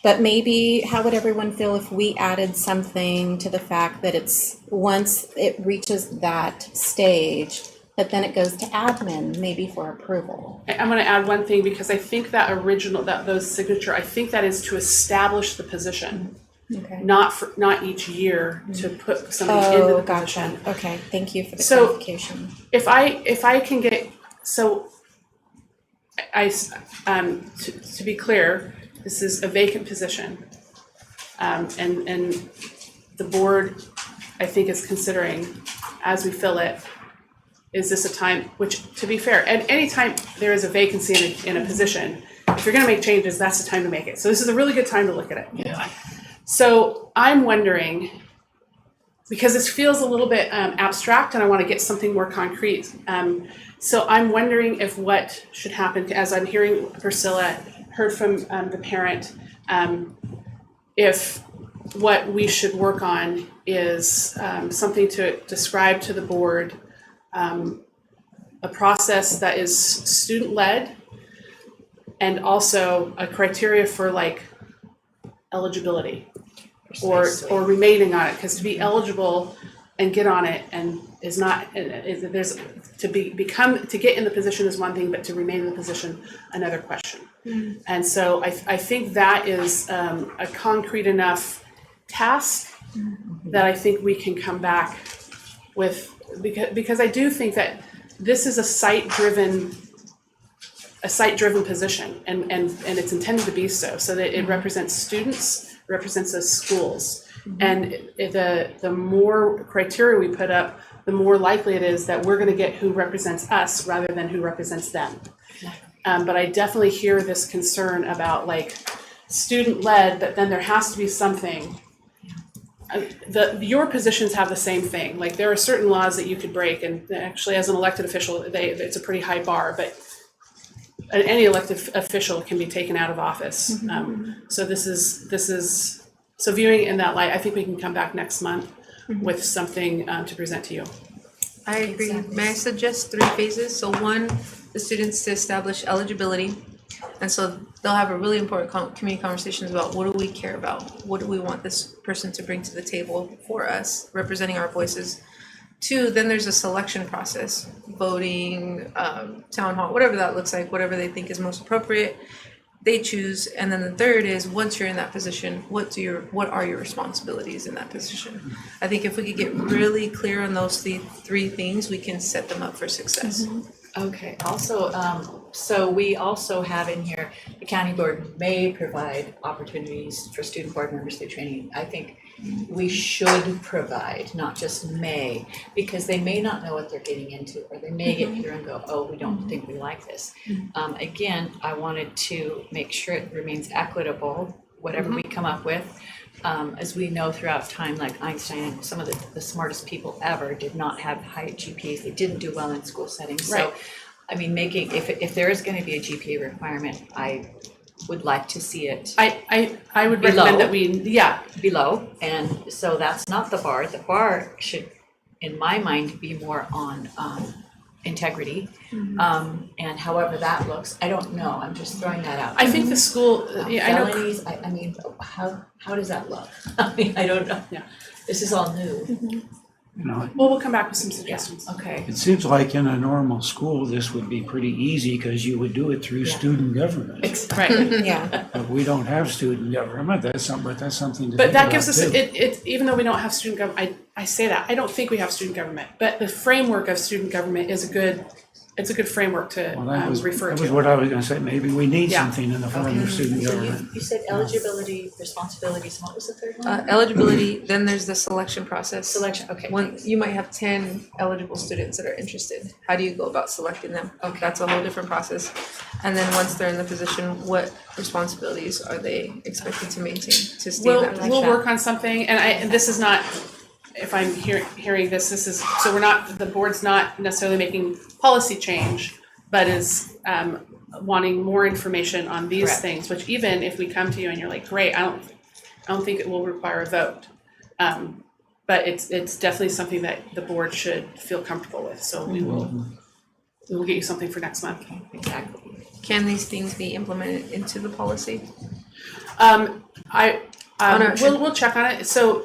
But maybe how would everyone feel if we added something to the fact that it's once it reaches that stage, but then it goes to admin, maybe for approval. I'm gonna add one thing, because I think that those signature, I think that is to establish the position, Okay. not each year to put somebody into Oh, the gotcha. position. Okay, thank you for the So- clarification. If I can get, so to be clear, this is a vacant position. And the board, I think, is considering, as we fill it, is this a time, which, to be fair, at any time there is a vacancy in a position, if you're gonna make changes, that's the time to make it. So this is a really good time to look at it. Yeah. So I'm wondering, because this feels a little bit abstract and I want to get something more concrete. So I'm wondering if what should happen, as I'm hearing Priscilla, heard from the parent, if what we should work on is something to describe to the board, a process that is student-led, and also a criteria for like eligibility or remaining on it, because to be eligible and get on it and is not, there's to get in the position is one thing, but to remain in the position, another question. And so I think that is a concrete enough task that I think we can come back with, because I do think that this is a site-driven position, and it's intended to be so that it represents students, represents those schools. And the more criteria we put up, the more likely it is that we're gonna get who represents us rather than who represents them. But I definitely hear this concern about like student-led, but then there has to be something. Your positions have the same thing. Like there are certain laws that you could break, and actually as an elected official, it's a pretty high bar, but any elected official can be taken out of office. So this is, so viewing it in that light, I think we can come back next month with something to present to you. I agree. Exactly. May I suggest 3 phases? So 1, the students to establish eligibility. And so they'll have a really important community conversations about what do we care about? What do we want this person to bring to the table for us, representing our voices? 2, then there's a selection process, voting, town hall, whatever that looks like, whatever they think is most appropriate, they choose. And then the 3rd is, once you're in that position, what are your responsibilities in that position? I think if we could get really clear on those 3 things, we can set them up for success. Okay, also, so we also have in here, the county board may provide opportunities for student board members through training. I think we should provide, not just may, because they may not know what they're getting into, or they may get here and go, oh, we don't think we like this. Again, I wanted to make sure it remains equitable, whatever we come up with. As we know throughout time, like Einstein, some of the smartest people ever did not have high GPAs. They didn't do well in school settings. Right. So, I mean, if there is going to be a GPA requirement, I would like to see it I would recommend that below. And so that's not the bar. The bar should, in my mind, be more on integrity. And however that looks, I don't know. I'm just throwing that out. I think the school, I know. Felonies, I mean, how does that look? I mean, I don't know. Yeah. This is all new. You know, Well, we'll come back with some suggestions. Okay. it seems like in a normal school, this would be pretty easy because you would do it through student government. Right. Yeah. But we don't have student government. That's something to think But that about gives us, too. it, even though we don't have student government, I say that, I don't think we have student government, but the framework of student government is it's a good framework to Well, that was refer that was to. what I was gonna say. Maybe we need Yeah. something in the form of student So government. you said eligibility, responsibilities, and what was the third one? Eligibility, then there's the selection process. Selection, okay. When you might have 10 eligible students that are interested, how do you go about selecting them? Okay. That's a whole different process. And then once they're in the position, what responsibilities are they expected to maintain to stay in that position? We'll work on something, and this is not, if I'm hearing this is, so the board's not necessarily making policy change, but is wanting more information on these Correct. things, which even if we come to you and you're like, great, I don't think it will require a vote. But it's definitely something that the board should feel comfortable with, so we will get you something for next month. Exactly. Can these things be implemented into the policy? We'll check on it. So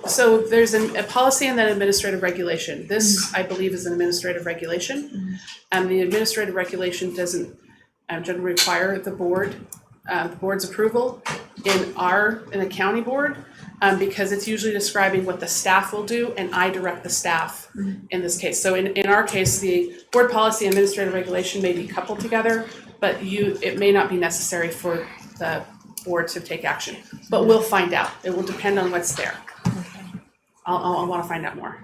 there's a policy and then administrative regulation. This, I believe, is an administrative regulation. The administrative regulation doesn't generally require the board's approval in a county board, because it's usually describing what the staff will do, and I direct the staff in this case. So in our case, the board policy and administrative regulation may be coupled together, but it may not be necessary for the board to take action. But we'll find out. It will depend on what's there. I'll want to find out more.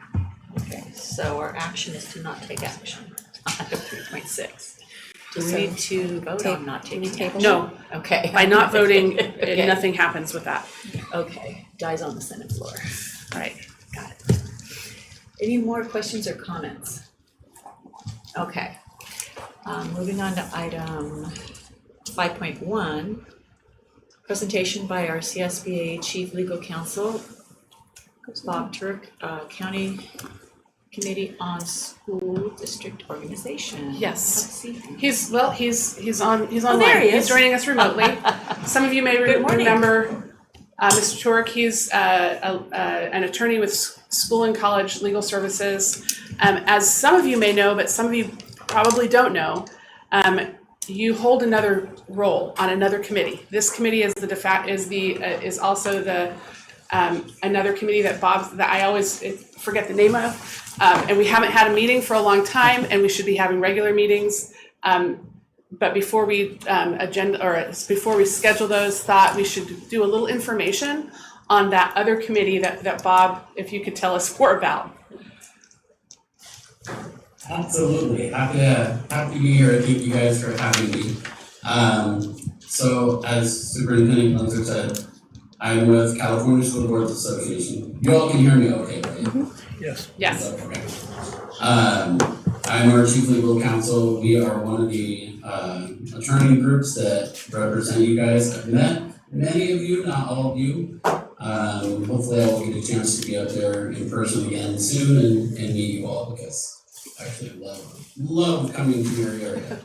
Okay, so our action is to not take action on item 3.6. Do we need to vote on not taking action? No, Okay. by not voting, Okay. nothing happens with that. Okay, dies on the Senate floor. Right. Got it. Any more questions or comments? Okay. Moving on to item 5.1, presentation by our CSBA Chief Legal Counsel, Bob Turk, County Committee on School District Organization. Yes. Let's see. He's online. there he is. He's joining us remotely. Some of you may Good morning. remember Mr. Turk. He's an attorney with school and college legal services. As some of you may know, but some of you probably don't know, you hold another role on another committee. This committee is is also the another committee that I always forget the name of. And we haven't had a meeting for a long time, and we should be having regular meetings. But before we before we schedule those, thought we should do a little information on that other committee that Bob, if you could tell us more about. Absolutely. Happy to be here. Thank you guys for having me. So as Superintendent Bunzer said, I'm with California School Boards Association. You all can hear me okay, right? Mm-hmm. Yes. Yes. Okay. I'm our chief legal counsel. We are one of the attorney groups that represent you guys. I've met many of you, not all of you. Hopefully I will get a chance to be up there in person again soon and meet you all, because I actually love coming to your area.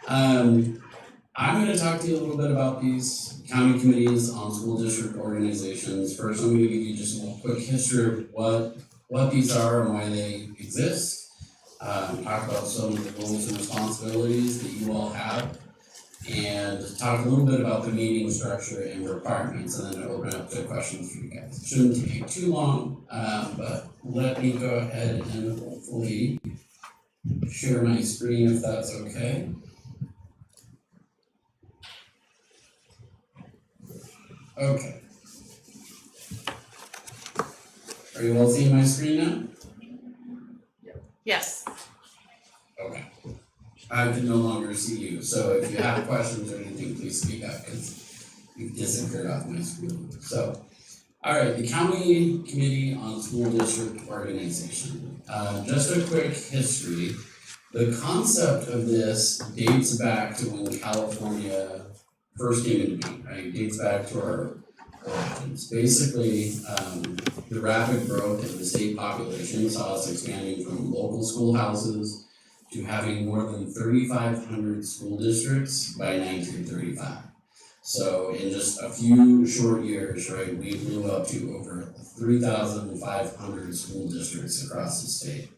I'm going to talk to you a little bit about these county committees on school district organizations. First, I'm going to give you just a little quick history of what these are and why they exist. Talk about some of the roles and responsibilities that you all have, and talk a little bit about the meeting structure and requirements, and then open up to questions for you guys. It shouldn't take too long, but let me go ahead and hopefully share my screen if that's okay. Okay. Are you all seeing my screen now? Yes. Okay. I can no longer see you, so if you have questions or anything, please speak up, because you've disappeared off my screen. So, all right, the County Committee on School District Organization. Just a quick history. The concept of this dates back to when California first came into being, right? It dates back to our origins. Basically, the rapid growth of the state population saw us expanding from local schoolhouses to having more than 3,500 school districts by 1935. So in just a few short years, right, we blew up to over 3,500 school districts across the state.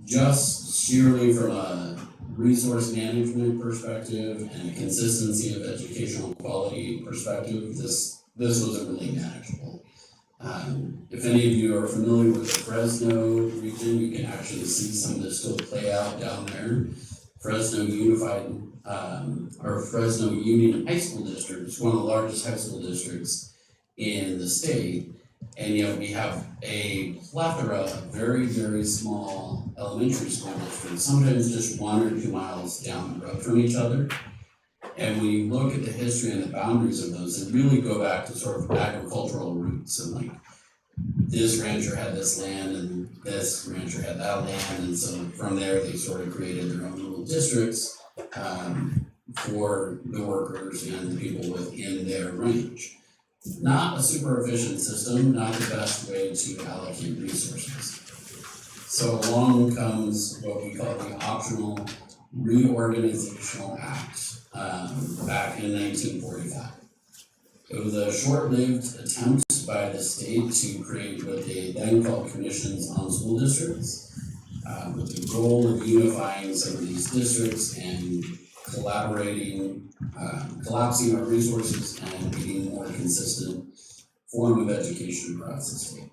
Just sheerly from a resource management perspective and a consistency of educational quality perspective, this wasn't really manageable. If any of you are familiar with the Fresno region, you can actually see some of this still play out down there. Fresno Unified, or Fresno Union High School District is one of the largest high school districts in the state. And yet we have a plethora of very, very small elementary school districts, sometimes just 1 or 2 miles down the road from each other. And when you look at the history and the boundaries of those, they really go back to sort of agricultural roots, and like this rancher had this land and this rancher had that land, and so from there they sort of created their own little districts for the workers and the people within their range. Not a super efficient system, not the best way to allocate resources. So along comes what we call the Optional Reorganizational Act back in 1945. It was a short-lived attempt by the state to create what they then called commissions on school districts, with the goal of unifying some of these districts and collaborating, collapsing our resources and getting more consistent form of education across the state.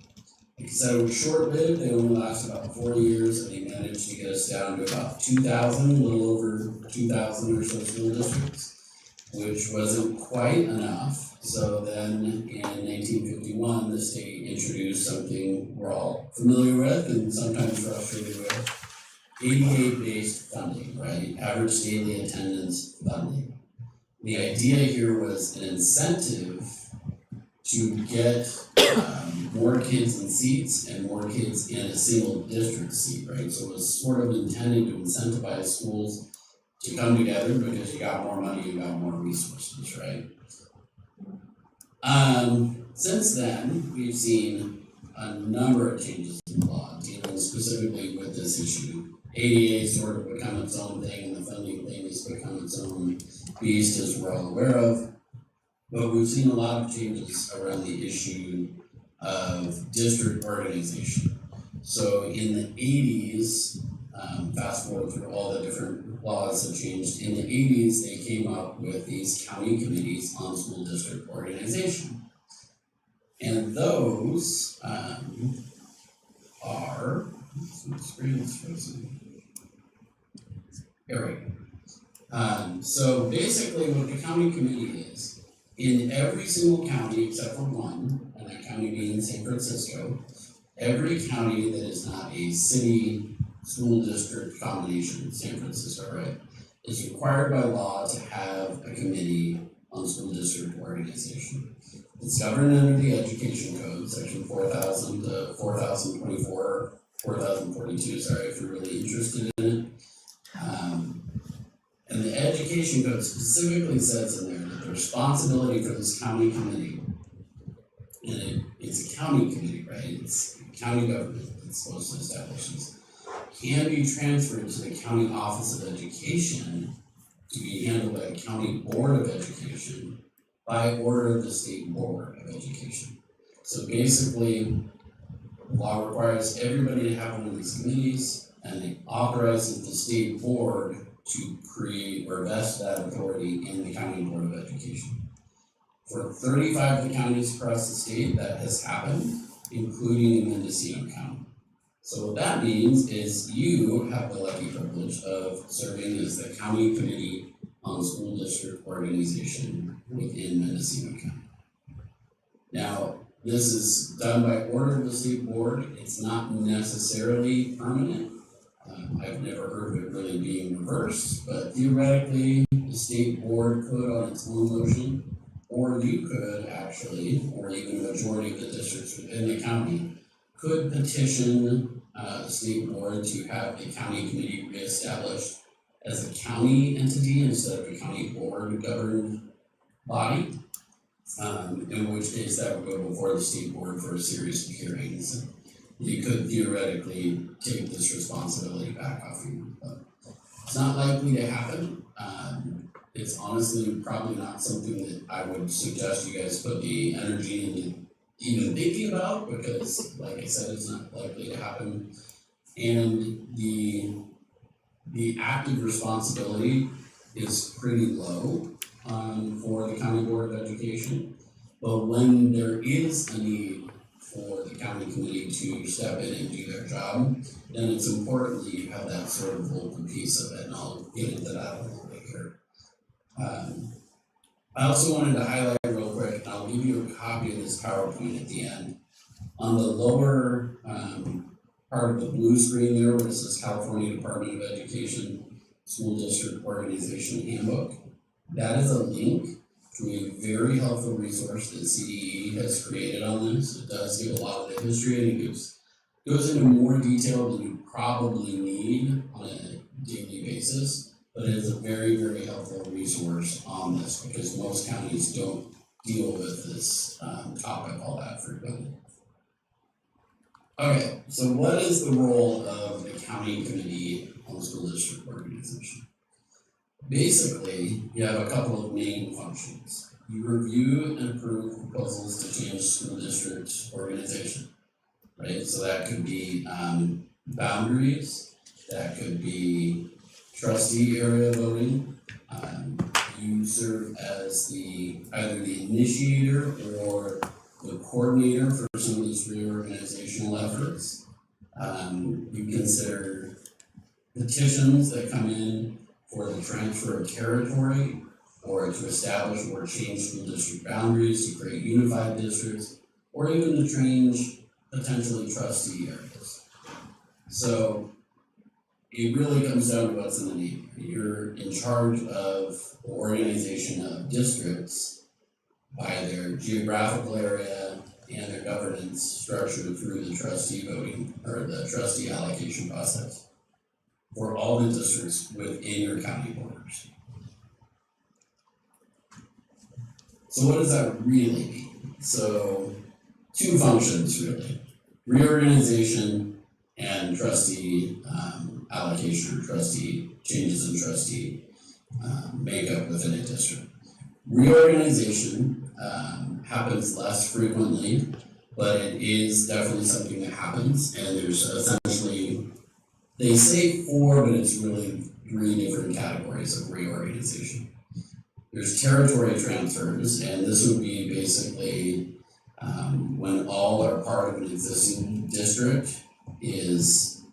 Like I said, it was short-lived, they only lasted about 4 years, and they managed to get us down to about 2,000, a little over 2,000 or so school districts, which wasn't quite enough. So then in 1951, the state introduced something we're all familiar with and sometimes frustrated with, ADA-based funding, right? Average daily attendance funding. The idea here was an incentive to get more kids in seats and more kids in a single district seat, right? So it was sort of intended to incentivize schools to come together because you got more money, you got more resources, right? Since then, we've seen a number of changes in the law dealing specifically with this issue. ADA sort of become its own thing, and the funding thing has become its own beast, as we're all aware of. But we've seen a lot of changes around the issue of district organization. So in the 80s, fast forward through all the different laws that changed. In the 80s, they came up with these county committees on school district organization. And those are, the screen is frozen. Here we go. So basically what the county committee is, in every single county except for one, and that county being San Francisco, every county that is not a city school district combination, San Francisco, right, is required by law to have a committee on school district organization. It's governed under the Education Code, section 4000 to 4024, 4042, sorry, if you're really interested in it. And the Education Code specifically says in there that the responsibility for this county committee, and it's a county committee, right? It's county government that's supposed to establish these, can be transferred to the county office of education to be handled by the county board of education by order of the state board of education. So basically, law requires everybody to have one of these committees, and it authorizes the state board to create or vest that authority in the county board of education. For 35 of the counties across the state, that has happened, including in Mendocino County. So what that means is you have the lucky privilege of serving as the county committee on school district organization within Mendocino County. Now, this is done by order of the state board. It's not necessarily permanent. I've never heard of it really being reversed, but theoretically, the state board could on its own motion, or you could actually, or even a majority of the districts within the county, could petition the state board to have the county committee reestablished as a county entity instead of a county board governed body. In which case that would go before the state board for a series of hearings. You could theoretically take this responsibility back off you, but it's not likely to happen. It's honestly probably not something that I would suggest you guys put the energy into even thinking about, because like I said, it's not likely to happen. And the active responsibility is pretty low for the county board of education. But when there is a need for the county committee to step in and do their job, then it's important that you have that sort of local piece of it, and I'll get into that a little bit here. I also wanted to highlight real quick, and I'll give you a copy of this PowerPoint at the end. On the lower part of the blue screen there, where it says California Department of Education School District Organization Handbook, that is a link to a very helpful resource that CDE has created on this. It does give a lot of the history, and it goes into more detail than you probably need on a daily basis, but it is a very, very helpful resource on this because most counties don't deal with this topic all that frequently. Okay, so what is the role of the county committee on the school district organization? Basically, you have a couple of main functions. you review and approve proposals to change school district organization, right? So that could be boundaries, that could be trustee area voting. You serve as either the initiator or the coordinator for some of these reorganizational efforts. You consider petitions that come in for the transfer of territory or to establish or change school district boundaries to create unified districts, or even to change potentially trustee areas. So it really comes down to what's in the name. You're in charge of the organization of districts by their geographical area and their governance structure through the trustee voting or the trustee allocation process for all the districts within your county borders. So what does that really mean? So two functions really, reorganization and trustee allocation or trustee changes in trustee makeup within a district. Reorganization happens less frequently, but it is definitely something that happens, and there's essentially, they say 4, but it's really 3 different categories of reorganization. There's territory transfers, and this would be basically when all or part of an existing district is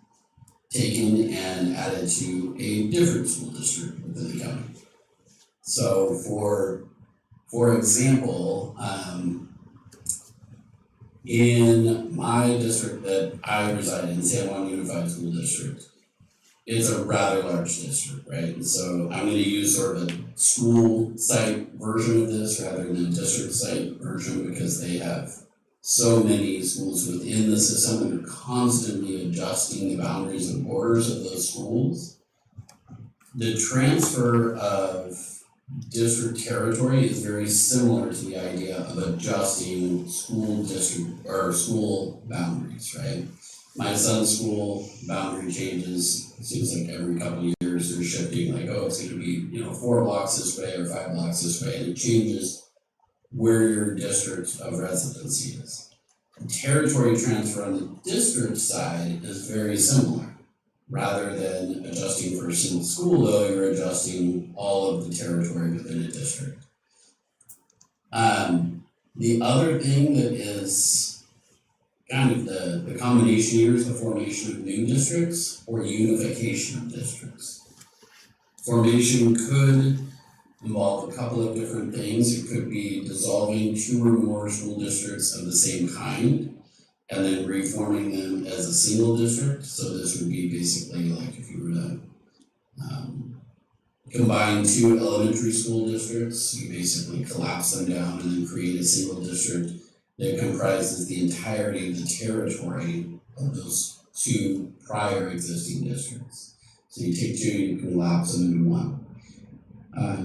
taken and added to a different school district within the county. So for example, in my district that I reside in, San Juan Unified School District, it's a rather large district, right? And so I'm gonna use sort of a school site version of this rather than a district site version because they have so many schools within the system and are constantly adjusting the boundaries and borders of those schools. The transfer of district territory is very similar to the idea of adjusting school district or school boundaries, right? My son's school boundary changes, it seems like every couple of years they're shifting, like, oh, it's gonna be, 4 blocks this way or 5 blocks this way, and it changes where your district of residency is. Territory transfer on the district side is very similar. Rather than adjusting for a single school, though, you're adjusting all of the territory within a district. The other thing that is kind of the combination here is the formation of new districts or unification of districts. Formation could involve a couple of different things. It could be dissolving 2 or more school districts of the same kind and then reforming them as a single district. So this would be basically like if you were to combine 2 elementary school districts, you basically collapse them down and then create a single district that comprises the entirety of the territory of those 2 prior existing districts. So you take 2, you can collapse them into 1.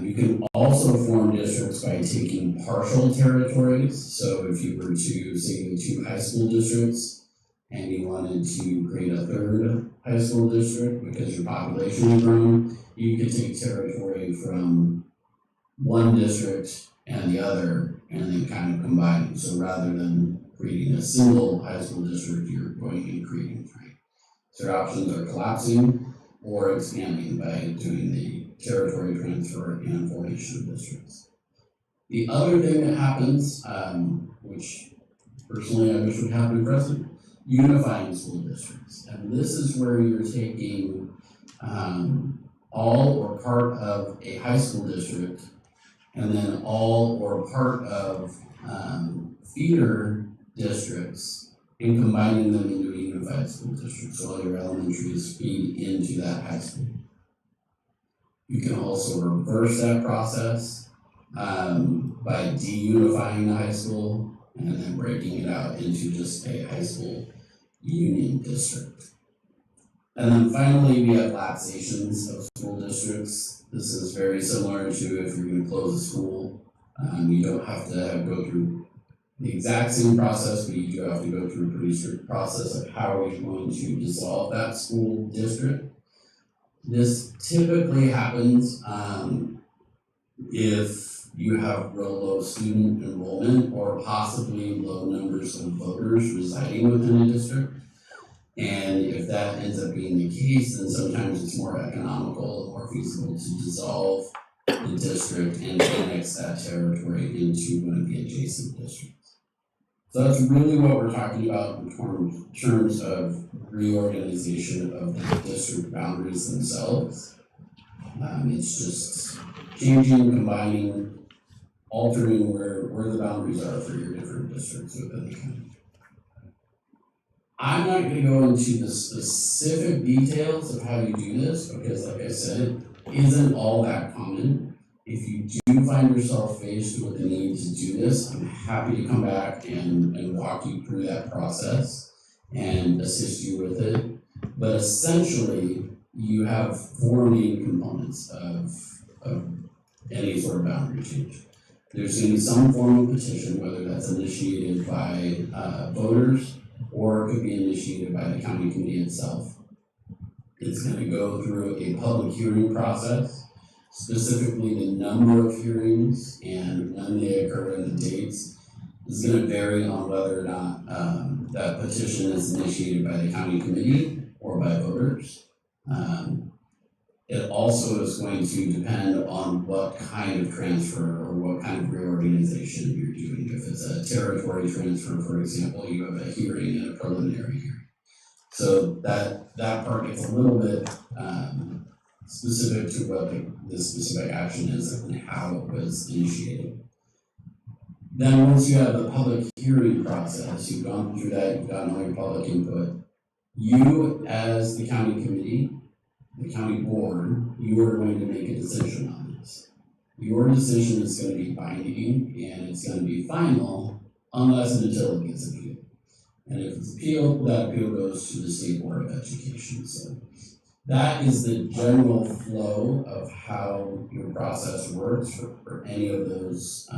You can also form districts by taking partial territories. So if you were to say 2 high school districts and you wanted to create a 3rd high school district because your population had grown, you could take territory from one district and the other and then kind of combine them. So rather than creating a single high school district, you're going and creating 3. So your options are collapsing or expanding by doing the territory transfer and formation of districts. The other thing that happens, which personally I wish would happen in Preston, unifying school districts. And this is where you're taking all or part of a high school district and then all or part of feeder districts and combining them into a unified school district. So all your elementaries feed into that high school. You can also reverse that process by de-unifying the high school and then breaking it out into just a high school union district. And then finally, we have lapsations of school districts. This is very similar to if you're going to close a school. You don't have to go through the exact same process, but you do have to go through a pretty strict process of how are you going to dissolve that school district. This typically happens if you have real low student enrollment or possibly low numbers of voters residing within a district. And if that ends up being the case, then sometimes it's more economical, more feasible to dissolve the district and annex that territory into one of the adjacent districts. So that's really what we're talking about in terms of reorganization of the district boundaries themselves. It's just changing, combining, altering where the boundaries are for your different districts within the county. I'm not gonna go into the specific details of how you do this, because like I said, it isn't all that common. If you do find yourself faced with the need to do this, I'm happy to come back and walk you through that process and assist you with it. But essentially, you have four main components of any sort of boundary change. There's gonna be some form of petition, whether that's initiated by voters, or it could be initiated by the county committee itself. It's gonna go through a public hearing process. Specifically, the number of hearings and when they occur and the dates is gonna vary on whether or not that petition is initiated by the county committee or by voters. It also is going to depend on what kind of transfer or what kind of reorganization you're doing. If it's a territory transfer, for example, you have a hearing and a preliminary hearing. So that part gets a little bit specific to what the specific action is and how it was initiated. Then once you have the public hearing process, you've gone through that, you've gotten all your public input, you as the county committee, the county board, you are going to make a decision on this. Your decision is going to be binding and it's going to be final unless and until it gets appealed. And if it's appealed, that appeal goes to the State Board of Education. So that is the general flow of how your process works for any of those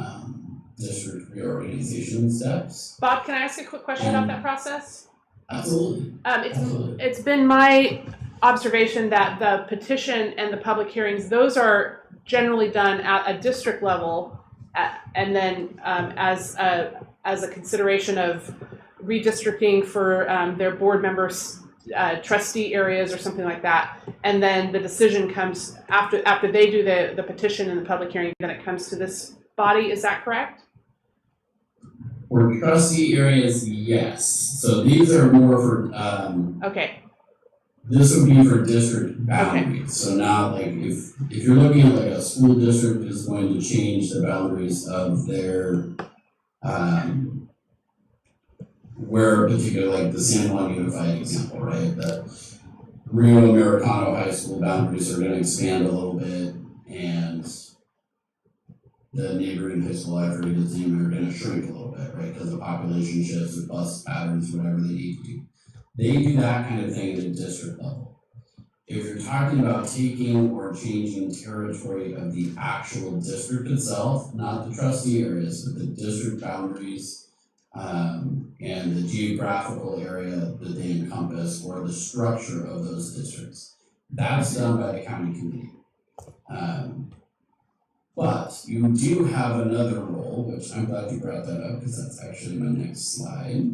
district reorganization steps. Bob, can I ask a quick question about that process? Absolutely. It's been my observation that the petition and the public hearings, those are generally done at a district level, and then as a consideration of redistricting for their board members, trustee areas or something like that, and then the decision comes after they do the petition and the public hearing, then it comes to this body. Is that correct? For trustee areas, yes. So these are more for Okay. this would be for district boundaries. Okay. So now, like if you're looking at like a school district is going to change the boundaries of their where particular, like the San Juan Unified example, right? The Rio Americano High School boundaries are going to expand a little bit, and the neighboring high school, I forget its name, are going to shrink a little bit, right? Because the population shifts or bus patterns, whatever they need to do. They do that kind of thing at a district level. If you're talking about taking or changing territory of the actual district itself, not the trustee areas, but the district boundaries and the geographical area that they encompass or the structure of those districts, that's done by the county committee. But you do have another role, which I'm glad you brought that up because that's actually my next slide,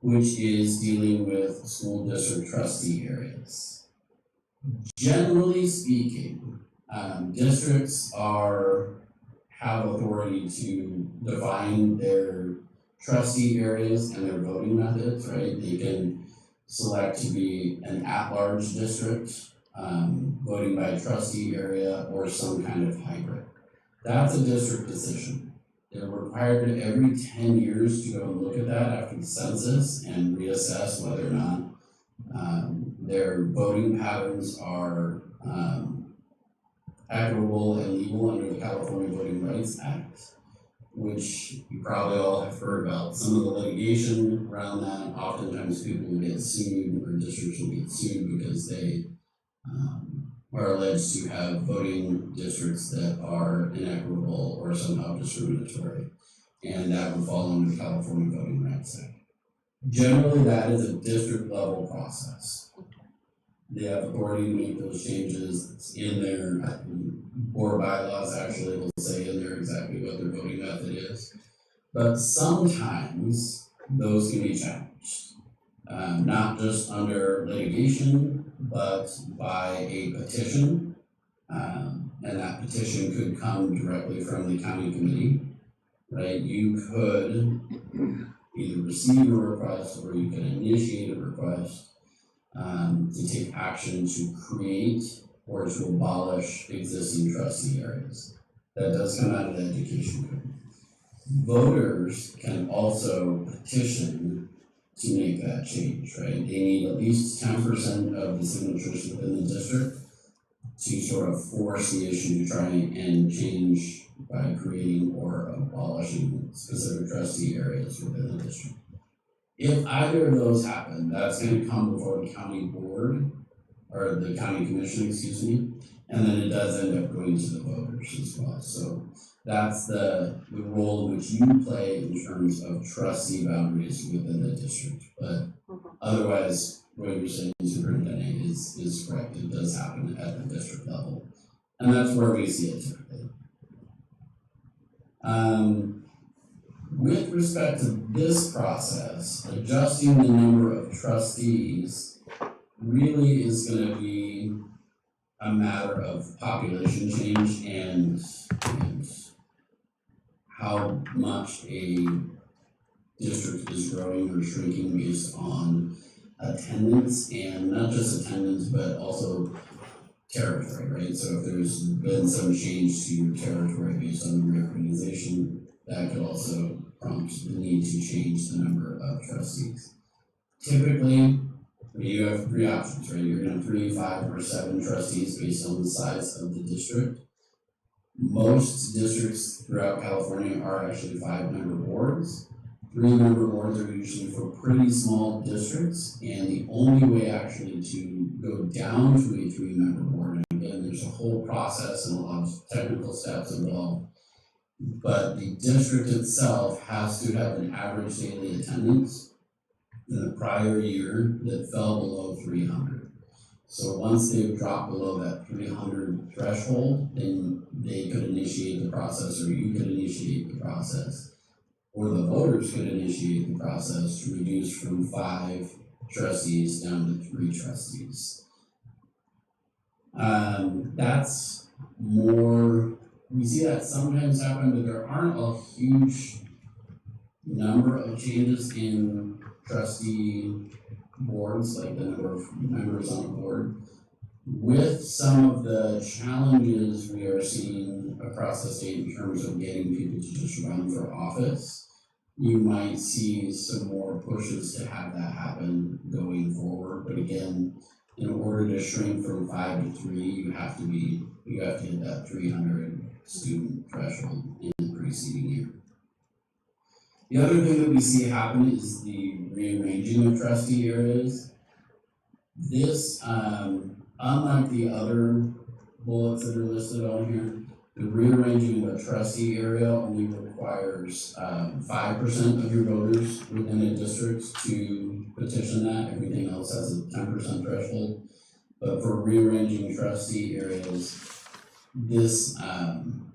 which is dealing with school district trustee areas. Generally speaking, districts have authority to define their trustee areas and their voting methods, right? They can select to be an at-large district, voting by trustee area, or some kind of hybrid. That's a district decision. They're required every 10 years to go and look at that after the census and reassess whether or not their voting patterns are equitable and legal under the California Voting Rights Act, which you probably all have heard about. Some of the litigation around that, oftentimes people will get sued or districts will get sued because they are alleged to have voting districts that are inequitable or somehow discriminatory, and that would fall under the California Voting Rights Act. Generally, that is a district level process. They have authority to make those changes. It's in their board bylaws actually will say in there exactly what their voting method is. But sometimes those can be challenged, not just under litigation, but by a petition. And that petition could come directly from the county committee, right? You could either receive a request or you can initiate a request to take action to create or to abolish existing trustee areas. That does come out of the education code. Voters can also petition to make that change, right? They need at least 10% of the signatures within the district to sort of force the issue to try and change by creating or abolishing specific trustee areas within the district. If either of those happen, that's going to come before the county board, or the county commission, excuse me, and then it does end up going to the voters as well. So that's the role in which you play in terms of trustee boundaries within the district. But otherwise, what you're saying, Superintendent, is correct. It does happen at the district level. And that's where we see it typically. With respect to this process, adjusting the number of trustees really is going to be a matter of population change and how much a district is growing or shrinking based on attendance, and not just attendance, but also territory, right? So if there's been some change to your territory based on the reorganization, that could also prompt the need to change the number of trustees. Typically, you have three options, right? You're gonna have 3, 5, or 7 trustees based on the size of the district. Most districts throughout California are actually 5-member boards. 3-member boards are usually for pretty small districts, and the only way actually to go down to a 3-member board, and again, there's a whole process and a lot of technical steps involved, but the district itself has to have an average daily attendance in the prior year that fell below 300. So once they've dropped below that 300 threshold, then they could initiate the process, or you could initiate the process, or the voters could initiate the process to reduce from 5 trustees down to 3 trustees. That's more, we see that sometimes happen, but there aren't a huge number of changes in trustee boards, like the number of members on a board. With some of the challenges we are seeing across the state in terms of getting people to just run for office, you might see some more pushes to have that happen going forward. But again, in order to shrink from 5 to 3, you have to hit that 300 student threshold in the preceding year. The other thing that we see happen is the rearranging of trustee areas. This, unlike the other bullets that are listed on here, the rearranging of a trustee area only requires 5% of your voters within a district to petition that. Everything else has a 10% threshold. But for rearranging trustee areas, this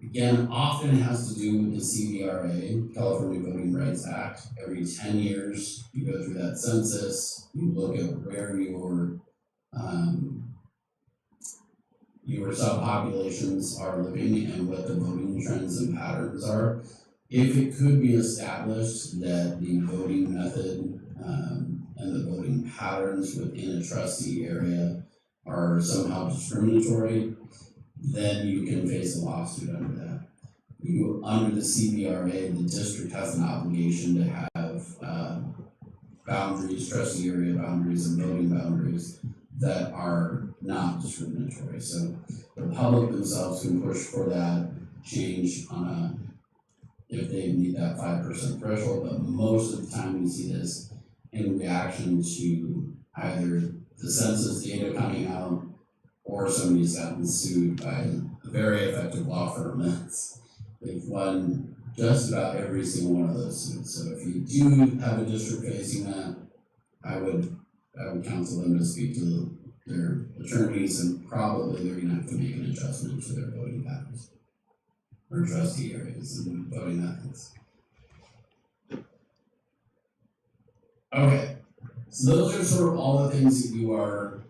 again often has to do with the CVRA, California Voting Rights Act. Every 10 years, you go through that census, you look at where your subpopulations are living and what the voting trends and patterns are. If it could be established that the voting method and the voting patterns within a trustee area are somehow discriminatory, then you can face a lawsuit under that. Under the CVRA, the district has an obligation to have boundaries, trustee area boundaries, and voting boundaries that are not discriminatory. So the public themselves can push for that change if they meet that 5% threshold, but most of the time we see this in reaction to either the census data coming out or somebody's gotten sued by a very effective law firm they've won just about every single one of those suits. So if you do have a district facing that, I would counsel them to speak to their attorneys, and probably they're gonna have to make an adjustment to their voting patterns. Or trustee areas and voting methods. Okay, so those are sort of all the things that you are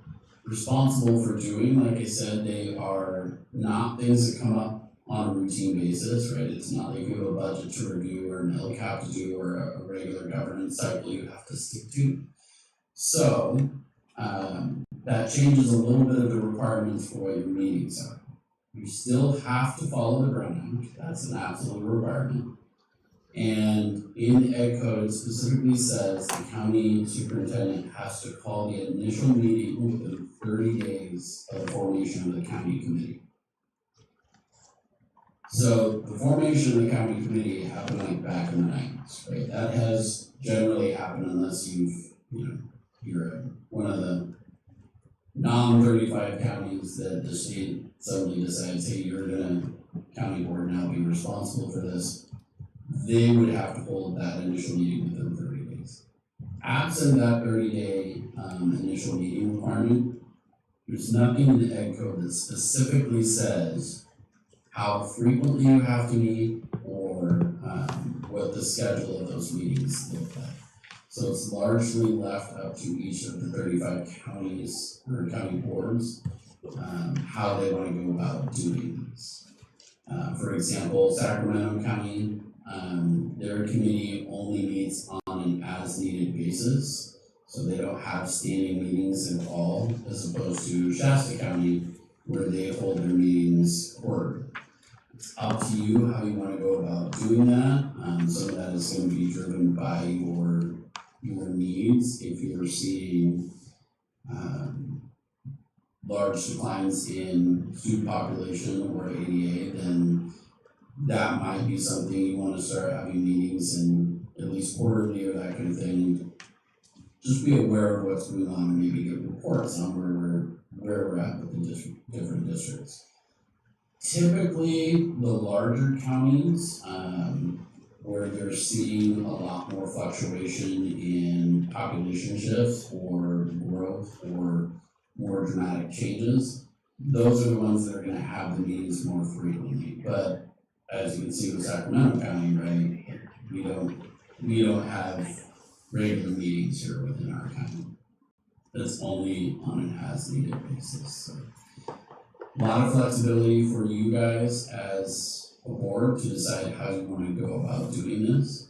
responsible for doing. Like I said, they are not things that come up on a routine basis, right? It's not like you have a budget to review or an LCAP to do or a regular governance cycle you have to stick to. So that changes a little bit of the requirements for what your meetings are. You still have to follow the Brown Act, that's an absolute requirement. And in Ed Code, it specifically says the county superintendent has to call the initial meeting within 30 days of the formation of the county committee. So the formation of the county committee happened like back in the 90s, right? That has generally happened unless you're one of the non-35 counties that the state suddenly decides, hey, you're gonna, county board now be responsible for this. They would have to hold that initial meeting within 30 days. Absent that 30-day initial meeting requirement, there's nothing in the Ed Code that specifically says how frequently you have to meet or what the schedule of those meetings look like. So it's largely left up to each of the 35 counties or county boards how they want to go about doing this. For example, Sacramento County, their committee only meets on an as-needed basis, so they don't have standing meetings at all, as opposed to Shasta County, where they hold their meetings quarterly. It's up to you how you want to go about doing that. Some of that is going to be driven by your needs. If you're seeing large declines in student population or ADA, then that might be something you want to start having meetings in at least quarterly or that kind of thing. Just be aware of what's going on and maybe get reports on where we're at with the different districts. Typically, the larger counties, where they're seeing a lot more fluctuation in population shifts or growth or more dramatic changes, those are the ones that are going to have the meetings more frequently. But as you can see with Sacramento County, right, we don't have regular meetings here within our county. That's only on an as-needed basis. So a lot of flexibility for you guys as a board to decide how you want to go about doing this.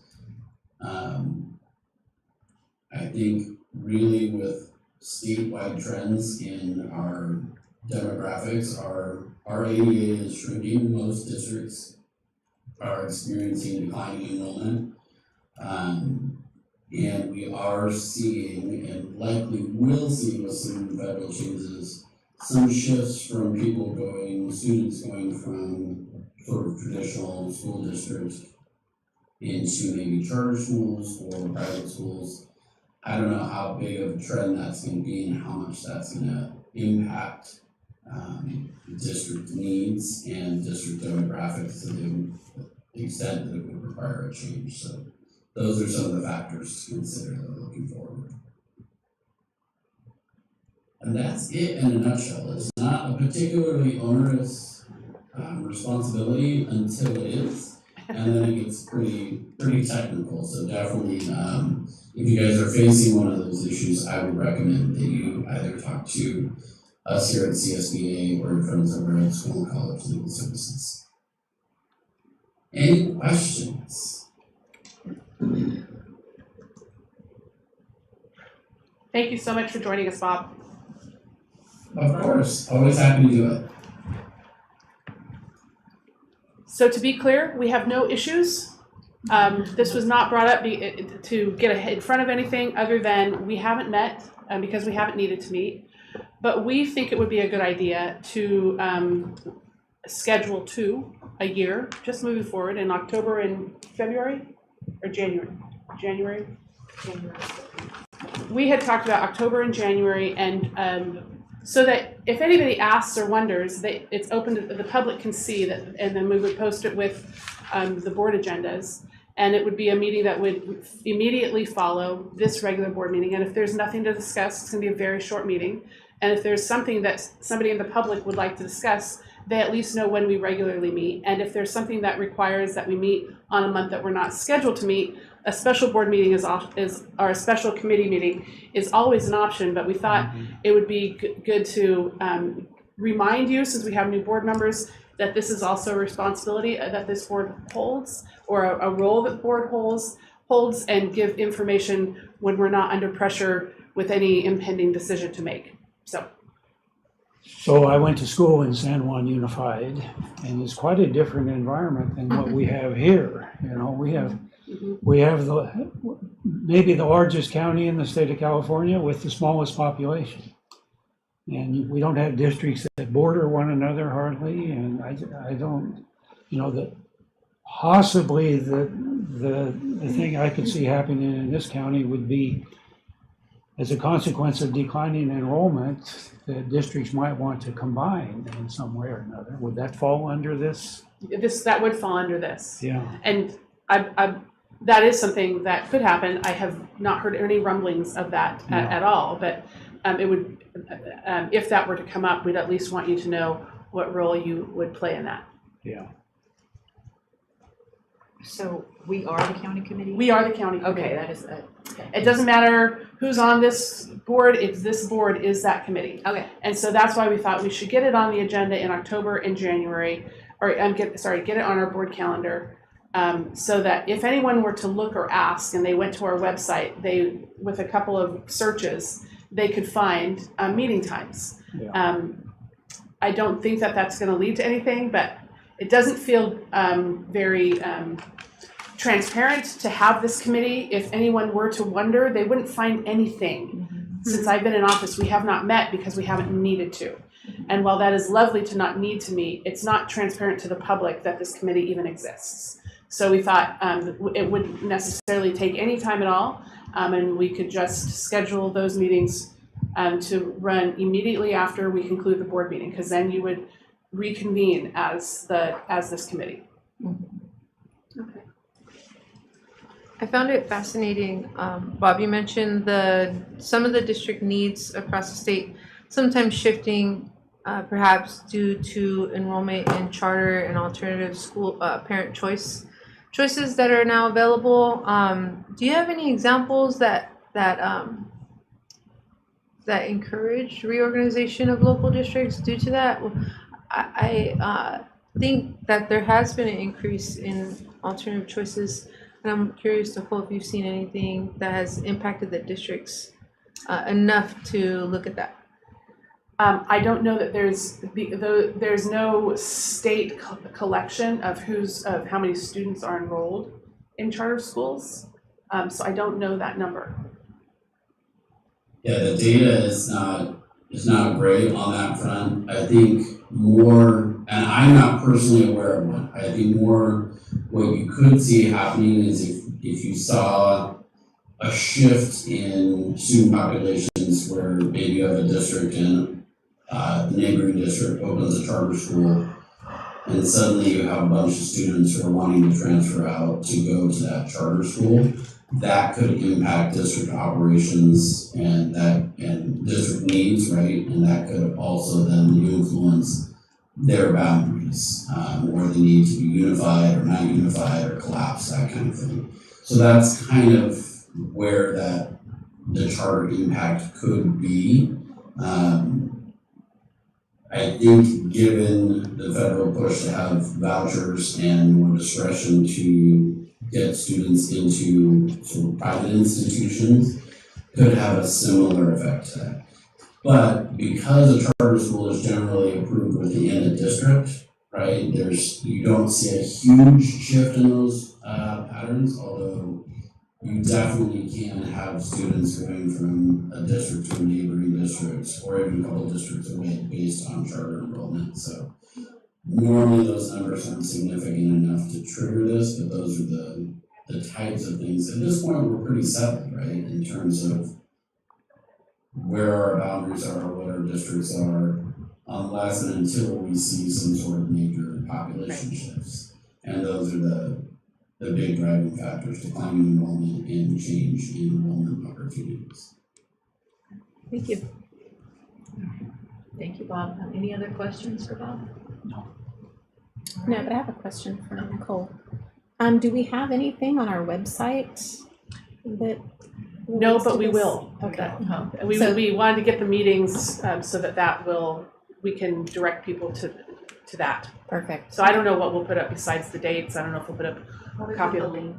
I think really with statewide trends in our demographics, our ADA is shrinking. Most districts are experiencing declining enrollment. And we are seeing, and likely will see with some federal changes, some shifts from students going from sort of traditional school districts into maybe charter schools or private schools. I don't know how big of a trend that's going to be and how much that's going to impact district needs and district demographics to the extent that it would require a change. So those are some of the factors to consider that we're looking forward. And that's it in a nutshell. It's not a particularly onerous responsibility until it is, and then it gets pretty technical. So definitely, if you guys are facing one of those issues, I would recommend that you either talk to us here at CSBA or your friends over at School and College Legal Services. Any questions? Thank you so much for joining us, Bob. Of course, always happy to do it. So to be clear, we have no issues. This was not brought up to get in front of anything other than we haven't met because we haven't needed to meet. But we think it would be a good idea to schedule 2 a year, just moving forward in October and February or January. January. We had talked about October and January, and so that if anybody asks or wonders, it's open to the public can see that, and then we would post it with the board agendas, and it would be a meeting that would immediately follow this regular board meeting. And if there's nothing to discuss, it's going to be a very short meeting, And if there's something that somebody in the public would like to discuss, they at least know when we regularly meet. And if there's something that requires that we meet on a month that we're not scheduled to meet, a special board meeting or a special committee meeting is always an option. But we thought it would be good to remind you, since we have new board members, that this is also a responsibility that this board holds, or a role that the board holds, and give information when we're not under pressure with any impending decision to make. So I went to school in San Juan Unified, and it's quite a different environment than what we have here. You know, we have maybe the largest county in the state of California with the smallest population. And we don't have districts that border one another hardly, and I don't, you know, that possibly the thing I could see happening in this county would be, as a consequence of declining enrollment, the districts might want to combine in some way or another. Would that fall under this? That would fall under this. Yeah. And that is something that could happen. I have not heard any rumblings of that at all, but it would, if that were to come up, we'd at least want you to know what role you would play in that. Yeah. So we are the county committee? We are the county committee. Okay, that is, It doesn't matter who's on this board, if this board is that committee. okay. And so that's why we thought we should get it on the agenda in October and January, or get it on our board calendar, so that if anyone were to look or ask and they went to our website, with a couple of searches, they could find meeting times. Yeah. I don't think that that's going to lead to anything, but it doesn't feel very transparent to have this committee. If anyone were to wonder, they wouldn't find anything. Since I've been in office, we have not met because we haven't needed to. And while that is lovely to not need to meet, it's not transparent to the public that this committee even exists. So we thought it wouldn't necessarily take any time at all, and we could just schedule those meetings to run immediately after we conclude the board meeting, because then you would reconvene as this committee. Okay. I found it fascinating. Bob, you mentioned some of the district needs across the state, sometimes shifting, perhaps due to enrollment in charter and alternative school parent choices that are now available. Do you have any examples that encourage reorganization of local districts due to that? I think that there has been an increase in alternative choices, and I'm curious to know if you've seen anything that has impacted the districts enough to look at that. I don't know that there's no state collection of how many students are enrolled in charter schools, so I don't know that number. Yeah, the data is not great on that front. I think more, and I'm not personally aware of one. I think more what you could see happening is if you saw a shift in student populations where maybe you have a district and the neighboring district opens a charter school, and suddenly you have a bunch of students who are wanting to transfer out to go to that charter school. That could impact district operations and district needs, right? And that could also then influence their boundaries, or the need to be unified or not unified or collapse, that kind of thing. So that's kind of where the charter impact could be. I think given the federal push to have vouchers and more discretion to get students into sort of private institutions could have a similar effect to that. But because a charter school is generally approved within a district, right, you don't see a huge shift in those patterns, although you definitely can have students going from a district to a neighboring district or even a couple districts away based on charter enrollment. So normally those numbers aren't significant enough to trigger this, but those are the types of things. At this point, we're pretty settled, right, in terms of where our boundaries are, what our districts are, unless and until we see some sort of major population shifts. And those are the big driving factors: declining enrollment and change in enrollment opportunities. Thank you. Thank you, Bob. Any other questions for Bob? No, but I have a question for Nicole. Do we have anything on our website that? No, relates but to we this? will. Okay. We we wanted to get the meetings so that we can direct people to that. Perfect. So I don't know what we'll put up besides the dates. I don't know if we'll put up a copy of the link.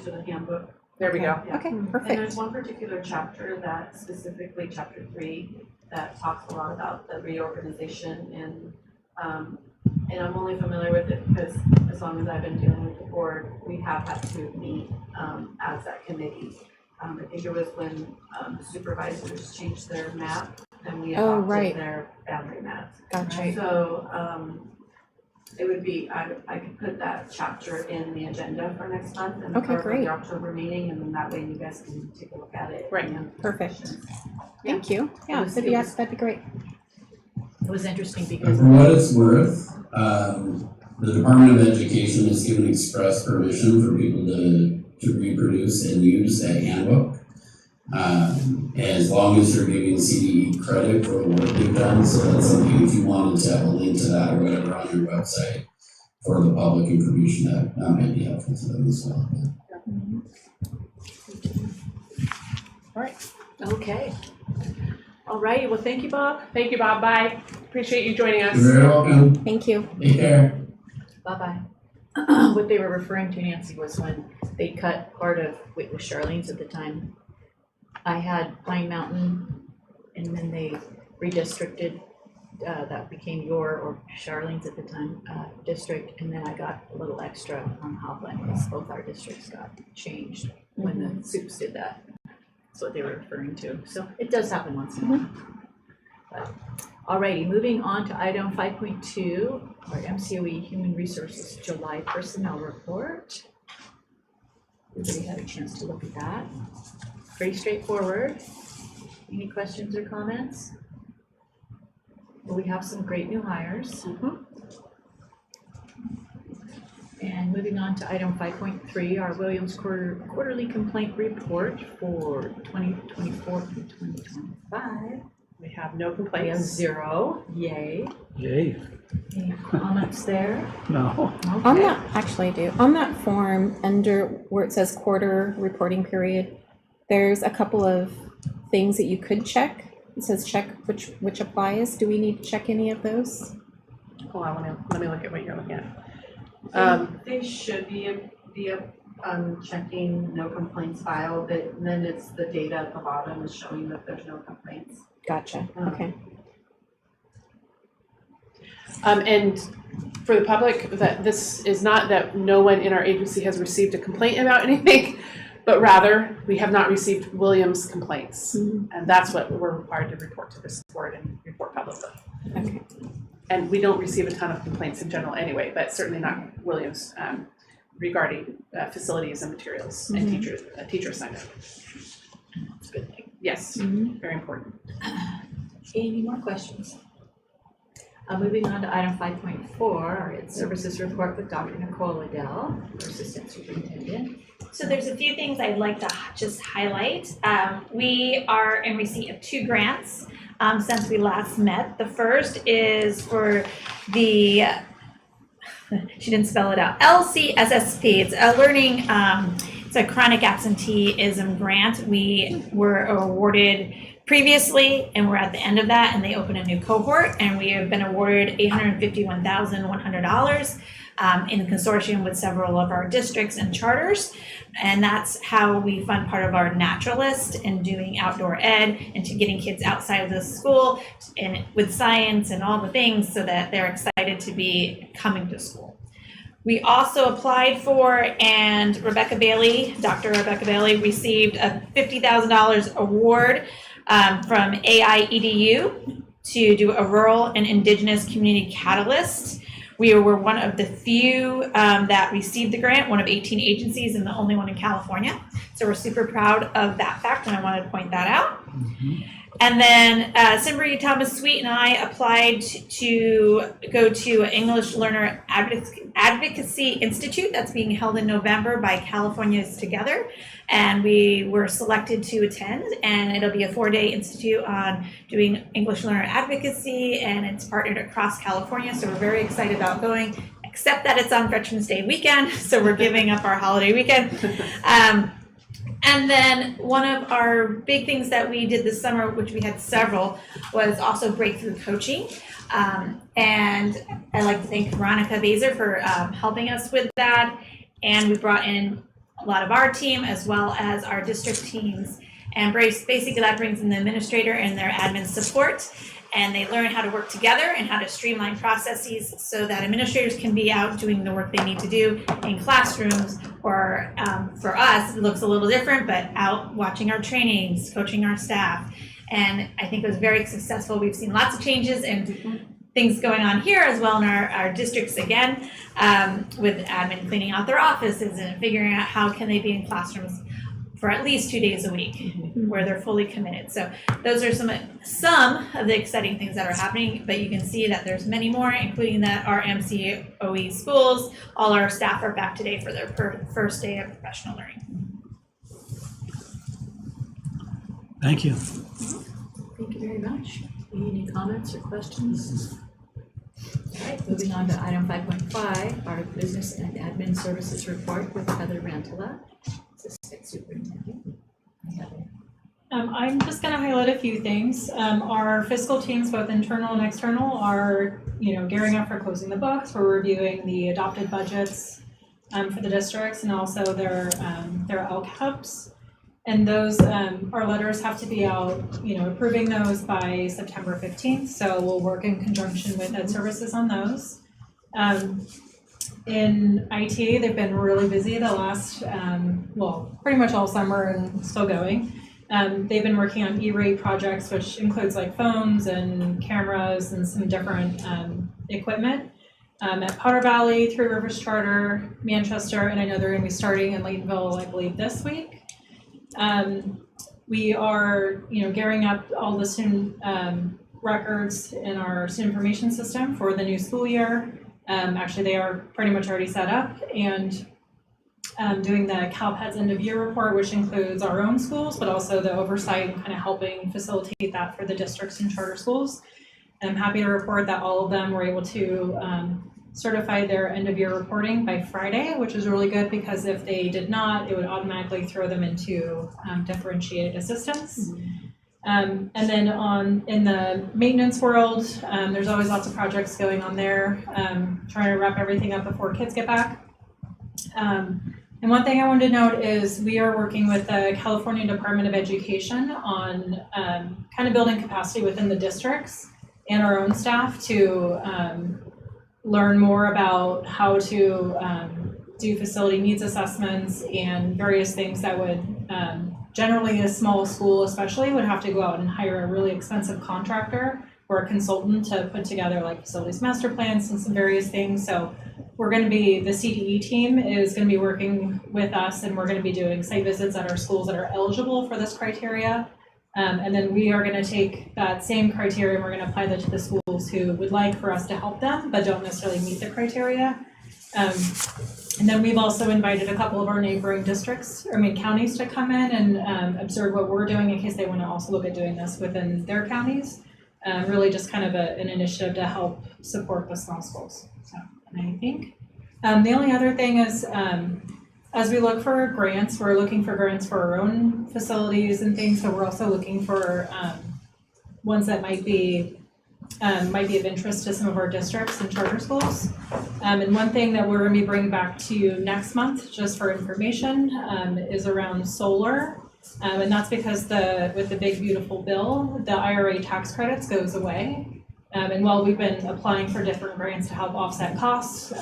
To the handbook. There we go. Okay, And perfect. there's one particular chapter that specifically, chapter 3, that talks a lot about the reorganization and I'm only familiar with it because as long as I've been dealing with the board, we have had to meet as that committee. I think it was when the supervisors changed their map and we Oh, adopted right. their boundary maps. Gotcha. So it would be, I could put that chapter in the agenda for next month and Okay, for great. the October meeting, and then that way you guys can take a look at it. Right. and Perfect. questions. Thank you. Yeah, It was- that'd be great. It was interesting And because for what it's worth, the Department of Education has given express permission for people to reproduce and use that handbook. As long as you're giving CDE credit for the work they've done, so that's something, if you wanted to have a link to that or whatever on your website for the public information, that might be helpful to them as well. okay. All righty, well, thank you, Bob. Thank you, Bob. Bye. Appreciate you joining us. You're very welcome. Thank you. Take care. Bye-bye. What they were referring to, Nancy, was when they cut part of, it was Charlene's at the time. I had Pine Mountain, and then they redistricted, that became your, or Charlene's at the time, district, and then I got a little extra on Hopland, because both our districts got changed when the soups did that. That's what they were referring to, so it does happen once in a while. But, alrighty, moving on to item 5.2, our MCOE Human Resources July Personnel Report. Everybody had a chance to look at that. Pretty straightforward. Any questions or comments? Well, we have some great new hires. And moving on to item 5.3, our Williams Quarterly Complaint Report for 2024 and 2025. We have no We have complaints. 0, yay. Yay. Any comments there? No. On Okay. that, actually I do. On that form, under where it says quarter reporting period, there's a couple of things that you could check. It says check which applies. Do we need to check any of those? Hold on, let me look at what you're looking at. They should be checking no complaints filed, but then it's the data at the bottom is showing that there's no complaints. Gotcha. Okay. And for the public, that this is not that no one in our agency has received a complaint about anything, but rather we have not received Williams complaints. And that's what we're required to report to this board and report publicly. Okay. And we don't receive a ton of complaints in general anyway, but certainly not Williams regarding facilities and materials and teacher assignment. That's a good thing. Yes, very important. Any more questions? Moving on to item 5.4, our Ed Services Report with Dr. Nicole Adele, our Assistant Superintendent. So there's a few things I'd like to just highlight. We are in receipt of 2 grants since we last met. The first is for the, she didn't spell it out, LCSSP. It's a learning, it's a chronic absenteeism grant. We were awarded previously, and we're at the end of that, and they open a new cohort, and we have been awarded $851,100 in consortium with several of our districts and charters. And that's how we fund part of our naturalist and doing outdoor ed and to getting kids outside of the school and with science and all the things so that they're excited to be coming to school. We also applied for, and Rebecca Bailey, Dr. Rebecca Bailey, received a $50,000 award from AIEDU to do a rural and indigenous community catalyst. We were one of the few that received the grant, one of 18 agencies and the only one in California. So we're super proud of that fact, and I wanted to point that out. And then Simbri Thomas Sweet and I applied to go to English Learner Advocacy Institute that's being held in November by Californians Together. And we were selected to attend, and it'll be a 4-day institute on doing English Learner Advocacy, and it's partnered across California. So we're very excited about going, except that it's on Veterans Day weekend. So we're giving up our holiday weekend. And then one of our big things that we did this summer, which we had several, was also breakthrough coaching. And I'd like to thank Veronica Baser for helping us with that. And we brought in a lot of our team as well as our district teams. And basically that brings in the administrator and their admin support. And they learn how to work together and how to streamline processes so that administrators can be out doing the work they need to do in classrooms, or for us, it looks a little different, but out watching our trainings, coaching our staff. And I think it was very successful. We've seen lots of changes and things going on here as well in our districts again, with admin cleaning out their offices and figuring out how can they be in classrooms for at least 2 days a week where they're fully committed. So those are some of the exciting things that are happening, but you can see that there's many more, including that our MCOE schools, all our staff are back today for their first day of professional learning. Thank you. Thank you very much. Any comments or questions? All right, moving on to item 5.5, our business and admin services report with Heather Rantala, Assistant Superintendent. I'm just going to highlight a few things. Our fiscal teams, both internal and external, are gearing up for closing the books. We're reviewing the adopted budgets for the districts and also their LCAPs. And those, our letters have to be out, approving those by September 15th. So we'll work in conjunction with Ed Services on those. In IT, they've been really busy the last, pretty much all summer and still going. They've been working on E-rate projects, which includes like phones and cameras and some different equipment. At Potter Valley, Three Rivers Charter, Manchester, and I know they're going to be starting in Laytonville, I believe, this week. We are, gearing up all the student records in our student information system for the new school year. Actually, they are pretty much already set up, and doing the CalPEDS end of year report, which includes our own schools, but also the oversight and kind of helping facilitate that for the districts and charter schools. I'm happy to report that all of them were able to certify their end of year reporting by Friday, which is really good because if they did not, it would automatically throw them into differentiated assistance. And then in the maintenance world, there's always lots of projects going on there, trying to wrap everything up before kids get back. And one thing I wanted to note is we are working with the California Department of Education on kind of building capacity within the districts and our own staff to learn more about how to do facility needs assessments and various things that would generally a small school especially would have to go out and hire a really expensive contractor or a consultant to put together like facilities master plans and some various things. So we're going to be, the CDE team is going to be working with us, and we're going to be doing site visits at our schools that are eligible for this criteria. And then we are going to take that same criteria and we're going to apply that to the schools who would like for us to help them but don't necessarily meet the criteria. And then we've also invited a couple of our neighboring counties to come in and observe what we're doing in case they want to also look at doing this within their counties. Really just kind of an initiative to help support the small schools. So, and I think the only other thing is as we look for grants, we're looking for grants for our own facilities and things. So we're also looking for ones that might be of interest to some of our districts and charter schools. And one thing that we're going to be bringing back to you next month, just for information, is around solar. And that's because with the big beautiful bill, the IRA tax credits goes away. And while we've been applying for different grants to help offset costs,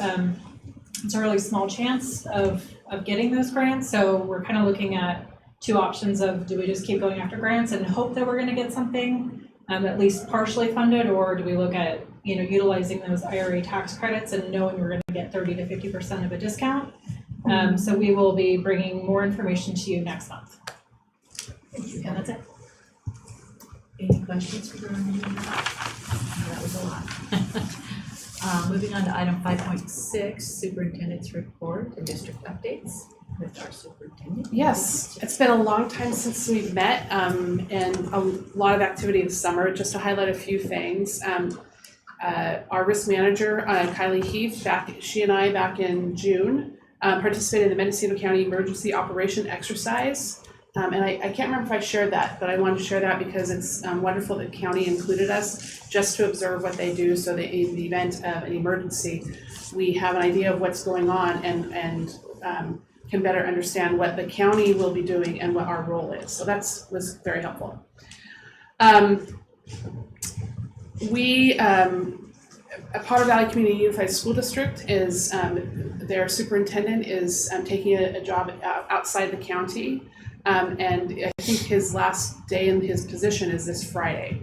it's a really small chance of getting those grants. So we're kind of looking at two options of, do we just keep going after grants and hope that we're going to get something at least partially funded, or do we look at utilizing those IRA tax credits and knowing we're going to get 30 to 50% of a discount? So we will be bringing more information to you next month. And that's it. Any questions for Doreen? That was a lot. Moving on to item 5.6, superintendent's report and district updates with our superintendent. Yes, it's been a long time since we've met, and a lot of activity this summer. Just to highlight a few things, our risk manager, Kylie Heath, she and I back in June, participated in the Mendocino County Emergency Operation Exercise. And I can't remember if I shared that, but I wanted to share that because it's wonderful that the county included us just to observe what they do, so that in the event of an emergency, we have an idea of what's going on and can better understand what the county will be doing and what our role is. So was very helpful. Potter Valley Community Unified School District is, their superintendent is taking a job outside the county. And I think his last day in his position is this Friday.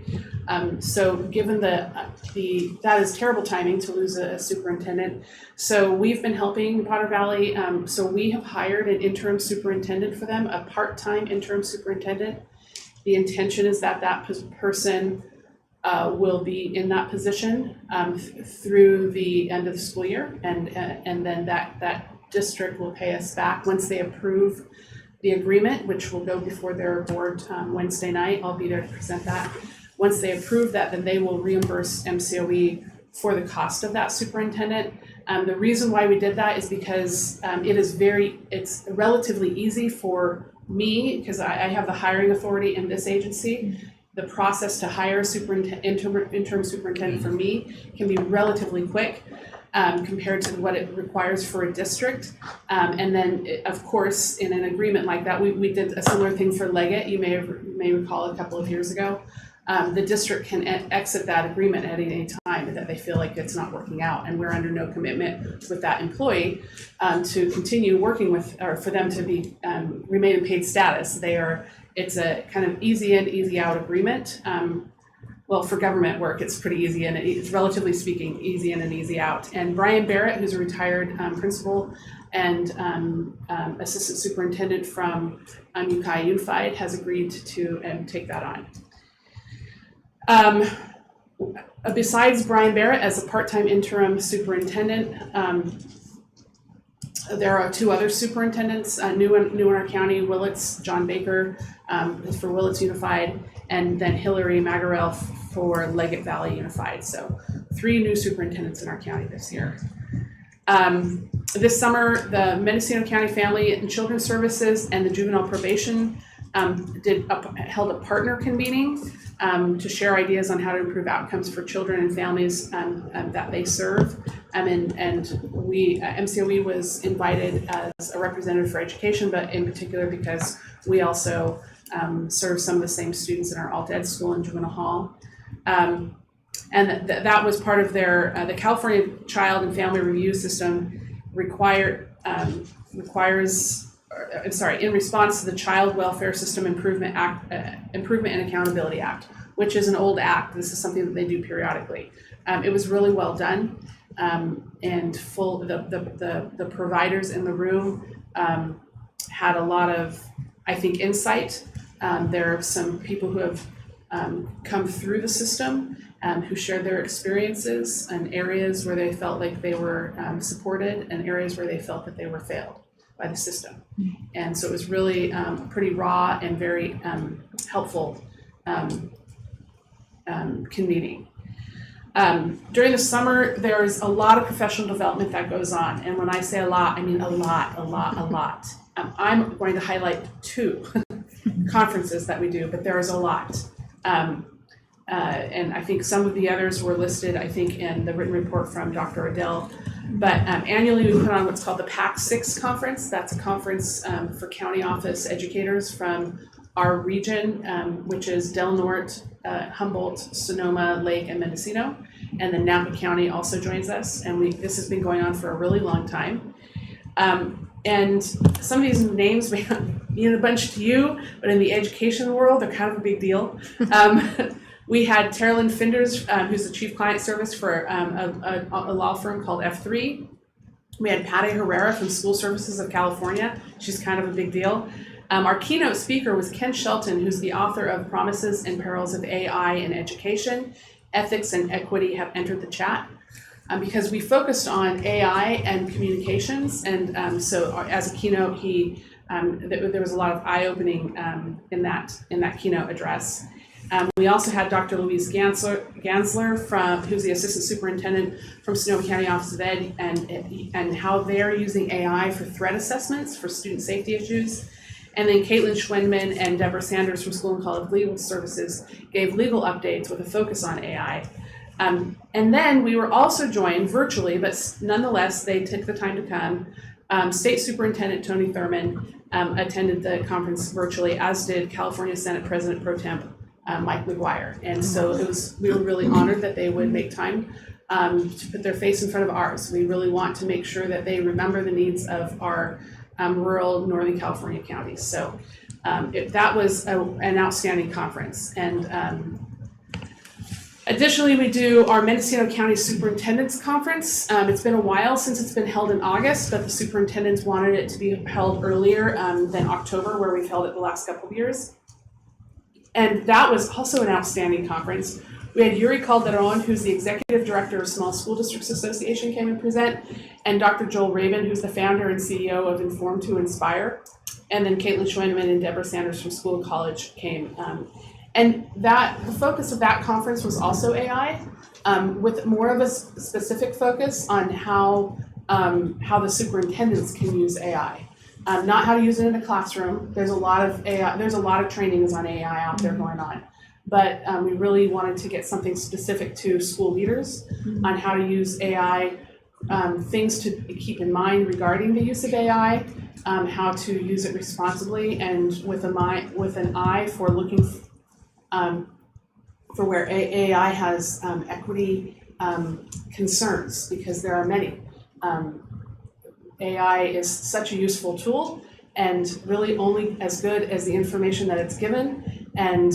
So given that is terrible timing to lose a superintendent. So we've been helping Potter Valley. So we have hired an interim superintendent for them, a part-time interim superintendent. The intention is that person will be in that position through the end of the school year, and then that district will pay us back once they approve the agreement, which will go before their board Wednesday night. I'll be there to present that. Once they approve that, then they will reimburse MCOE for the cost of that superintendent. The reason why we did that is because it's relatively easy for me, because I have the hiring authority in this agency. The process to hire interim superintendent for me can be relatively quick compared to what it requires for a district. And then, of course, in an agreement like that, we did a similar thing for Leggett. You may recall a couple of years ago. The district can exit that agreement at any time that they feel like it's not working out, and we're under no commitment with that employee to continue working with, or for them to be remain in paid status. It's a kind of easy in, easy out agreement. Well, for government work, it's pretty easy, and it's relatively speaking easy in and easy out. And Brian Barrett, who's a retired principal and assistant superintendent from UCI Unified, has agreed to take that on. Besides Brian Barrett as a part-time interim superintendent, there are two other superintendents new in our county. Willits, John Baker is for Willits Unified, and then Hillary Magarel for Leggett Valley Unified. So 3 new superintendents in our county this year. This summer, the Mendocino County Family and Children's Services and the Juvenile Probation held a partner convening to share ideas on how to improve outcomes for children and families that they serve. And MCOE was invited as a representative for education, but in particular because we also serve some of the same students in our alt-ed school in Juvenile Hall. And that was part of the California Child and Family Review System in response to the Child Welfare System Improvement and Accountability Act, which is an old act. This is something that they do periodically. It was really well done, and the providers in the room had a lot of, I think, insight. There are some people who have come through the system who shared their experiences and areas where they felt like they were supported and areas where they felt that they were failed by the system. And so it was really pretty raw and very helpful convening. During the summer, there's a lot of professional development that goes on. And when I say a lot, I mean a lot. I'm going to highlight 2 conferences that we do, but there is a lot. And I think some of the others were listed, I think, in the written report from Dr. Adele. But annually we put on what's called the PAC 6 conference. That's a conference for county office educators from our region, which is Del Norte, Humboldt, Sonoma, Lake, and Mendocino. And then Napa County also joins us. And this has been going on for a really long time. And some of these names may not mean a bunch to you, but in the education world, they're kind of a big deal. We had Terralyn Finders, who's the chief client service for a law firm called F3. We had Patty Herrera from School Services of California. She's kind of a big deal. Our keynote speaker was Ken Shelton, who's the author of Promises and Perils of AI in Education. Ethics and Equity have entered the chat. Because we focused on AI and communications, and so as a keynote, there was a lot of eye-opening in that keynote address. We also had Dr. Louise Gansler who's the assistant superintendent from Sonoma County Office of Ed, and how they're using AI for threat assessments for student safety issues. And then Caitlin Schwendman and Deborah Sanders from School and College Legal Services gave legal updates with a focus on AI. And then we were also joined virtually, but nonetheless, they took the time to come. State Superintendent Tony Thurman attended the conference virtually, as did California Senate President Pro Temp Mike McGuire. And so we were really honored that they would make time to put their face in front of ours. We really want to make sure that they remember the needs of our rural Northern California counties. So that was an outstanding conference. And additionally, we do our Mendocino County Superintendent's Conference. It's been a while since it's been held in August, but the superintendents wanted it to be held earlier than October, where we've held it the last couple of years. And that was also an outstanding conference. We had Yuri Calderon, who's the Executive Director of Small School Districts Association, came and present, and Dr. Joel Rabin, who's the founder and CEO of Inform to Inspire, and then Caitlin Schwendman and Deborah Sanders from School and College came. And the focus of that conference was also AI, with more of a specific focus on how the superintendents can use AI. Not how to use it in a classroom. There's a lot of AI. There's a lot of trainings on AI out there going on, but we really wanted to get something specific to school leaders on how to use AI, things to keep in mind regarding the use of AI, how to use it responsibly, and with an eye for looking for where AI has equity concerns, because there are many. AI is such a useful tool, and really only as good as the information that it's given, and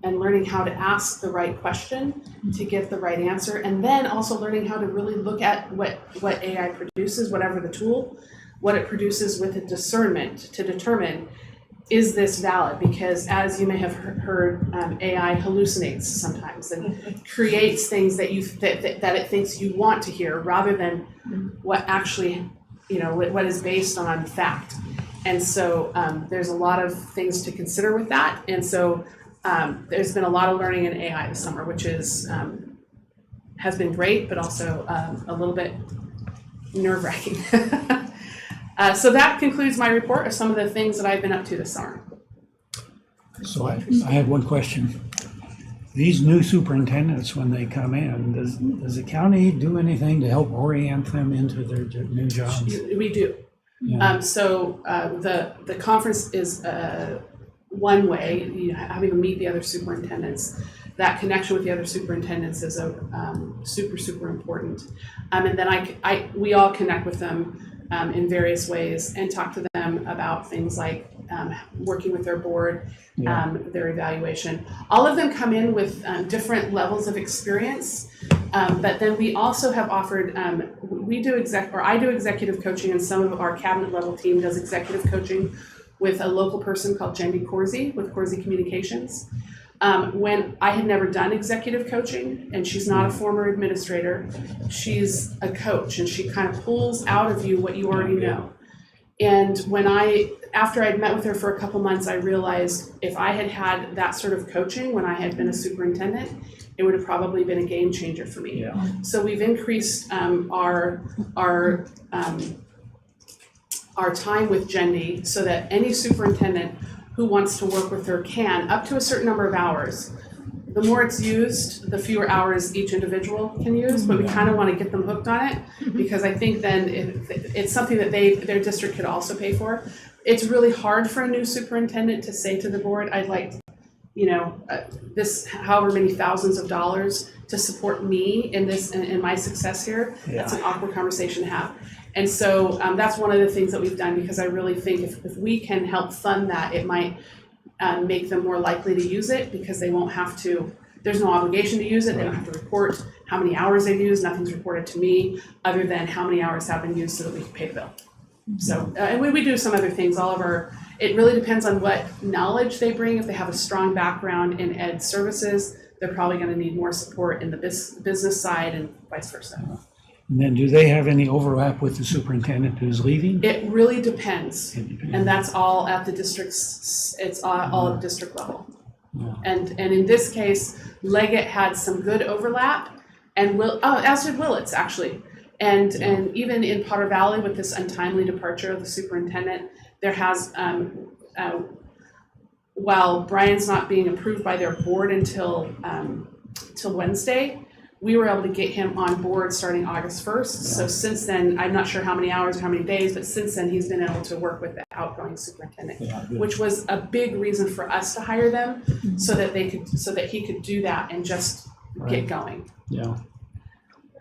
learning how to ask the right question to get the right answer, and then also learning how to really look at what AI produces, whatever the tool, what it produces with a discernment to determine, is this valid? Because as you may have heard, AI hallucinates sometimes and creates things that it thinks you want to hear, rather than what actually, what is based on fact. And so there's a lot of things to consider with that. And so there's been a lot of learning in AI this summer, which has been great, but also a little bit nerve-wracking. So that concludes my report of some of the things that I've been up to this summer. So I had one question. These new superintendents, when they come in, does the county do anything to help orient them into their new jobs? We do. Yeah. So the conference is one way, having them meet the other superintendents. That connection with the other superintendents is super important. And then we all connect with them in various ways and talk to them about things like working with their board, their evaluation. All of them come in with different levels of experience, but then we also have offered, I do executive coaching, and some of our cabinet level team does executive coaching with a local person called Jendi Corsi with Corsi Communications. When I had never done executive coaching, and she's not a former administrator, she's a coach, and she kind of pulls out of you what you already know. And after I'd met with her for a couple months, I realized if I had had that sort of coaching when I had been a superintendent, it would have probably been a game changer for me. Yeah. So we've increased our time with Jendi so that any superintendent who wants to work with her can, up to a certain number of hours. The more it's used, the fewer hours each individual can use, but we kind of want to get them hooked on it, because I think then it's something that their district could also pay for. It's really hard for a new superintendent to say to the board, I'd like, this however many thousands of dollars to support me in this and my success here. Yeah. That's an awkward conversation to have. And so that's one of the things that we've done, because I really think if we can help fund that, it might make them more likely to use it, because they won't have to There's no obligation to use it. They don't have to report how many hours they've used. Nothing's reported to me other than how many hours have been used so that we can pay the bill. So, and we do some other things. It really depends on what knowledge they bring. If they have a strong background in ed services, they're probably going to need more support in the business side and vice versa. And then do they have any overlap with the superintendent who's leaving? It really depends. And that's all at the district's, it's all at the district level. Yeah. And in this case, Leggett had some good overlap and as did Willits actually. And even in Potter Valley with this untimely departure of the superintendent, there has, while Brian's not being approved by their board until Wednesday, we were able to get him on board starting August 1st. So since then, I'm not sure how many hours or how many days, but since then he's been able to work with the outgoing superintendent, which was a big reason for us to hire them so that he could do that and just get going. Yeah.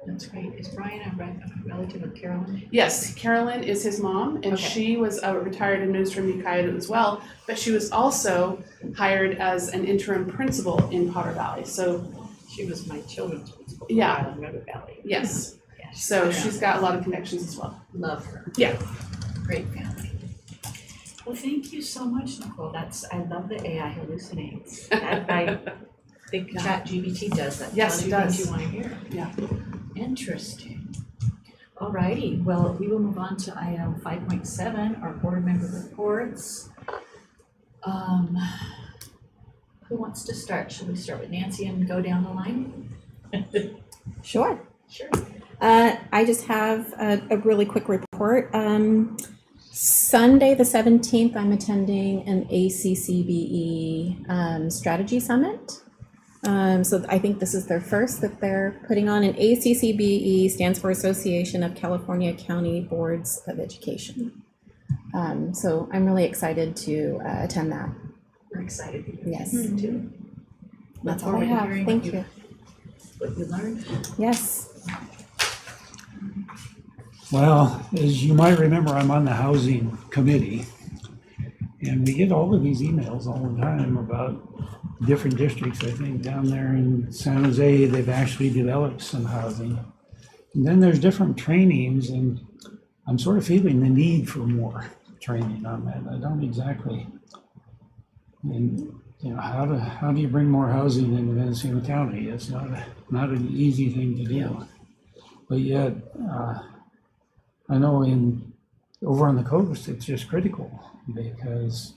That's great. Is Brian a relative of Carolyn? Yes, Carolyn is his mom, and she was a retired administrator in Ukiah as well, but she was also hired as an interim principal in Potter Valley. So She was my children's principal for Yeah. Island River Valley. yes, Yeah, so she's got a lot of connections as well. love her. Yeah. Great family. Well, thank you so much, Nicole. I love the AI hallucinates. I think ChatGPT does that. Yes, Tells it you does. things you want to hear. Yeah. Interesting. All righty. Well, we will move on to item 5.7, our board member reports. Who wants to start? Should we start with Nancy and go down the line? Sure. Sure. I just have a really quick report. Sunday, the 17th, I'm attending an ACCBE strategy summit. So I think this is their first that they're putting on. An ACCBE stands for Association of California County Boards of Education. So I'm really excited to attend that. We're excited to hear Yes. from you too. That's Look all I forward to have. hearing Thank what you. What you learned. Yes. Well, as you might remember, I'm on the housing committee. And we get all of these emails all the time about different districts. I think down there in San Jose, they've actually developed some housing. And then there's different trainings, and I'm sort of feeling the need for more training on that. I don't exactly. And how do you bring more housing into Mendocino County? It's not an easy thing to do. But yet, I know over on the coast, it's just critical because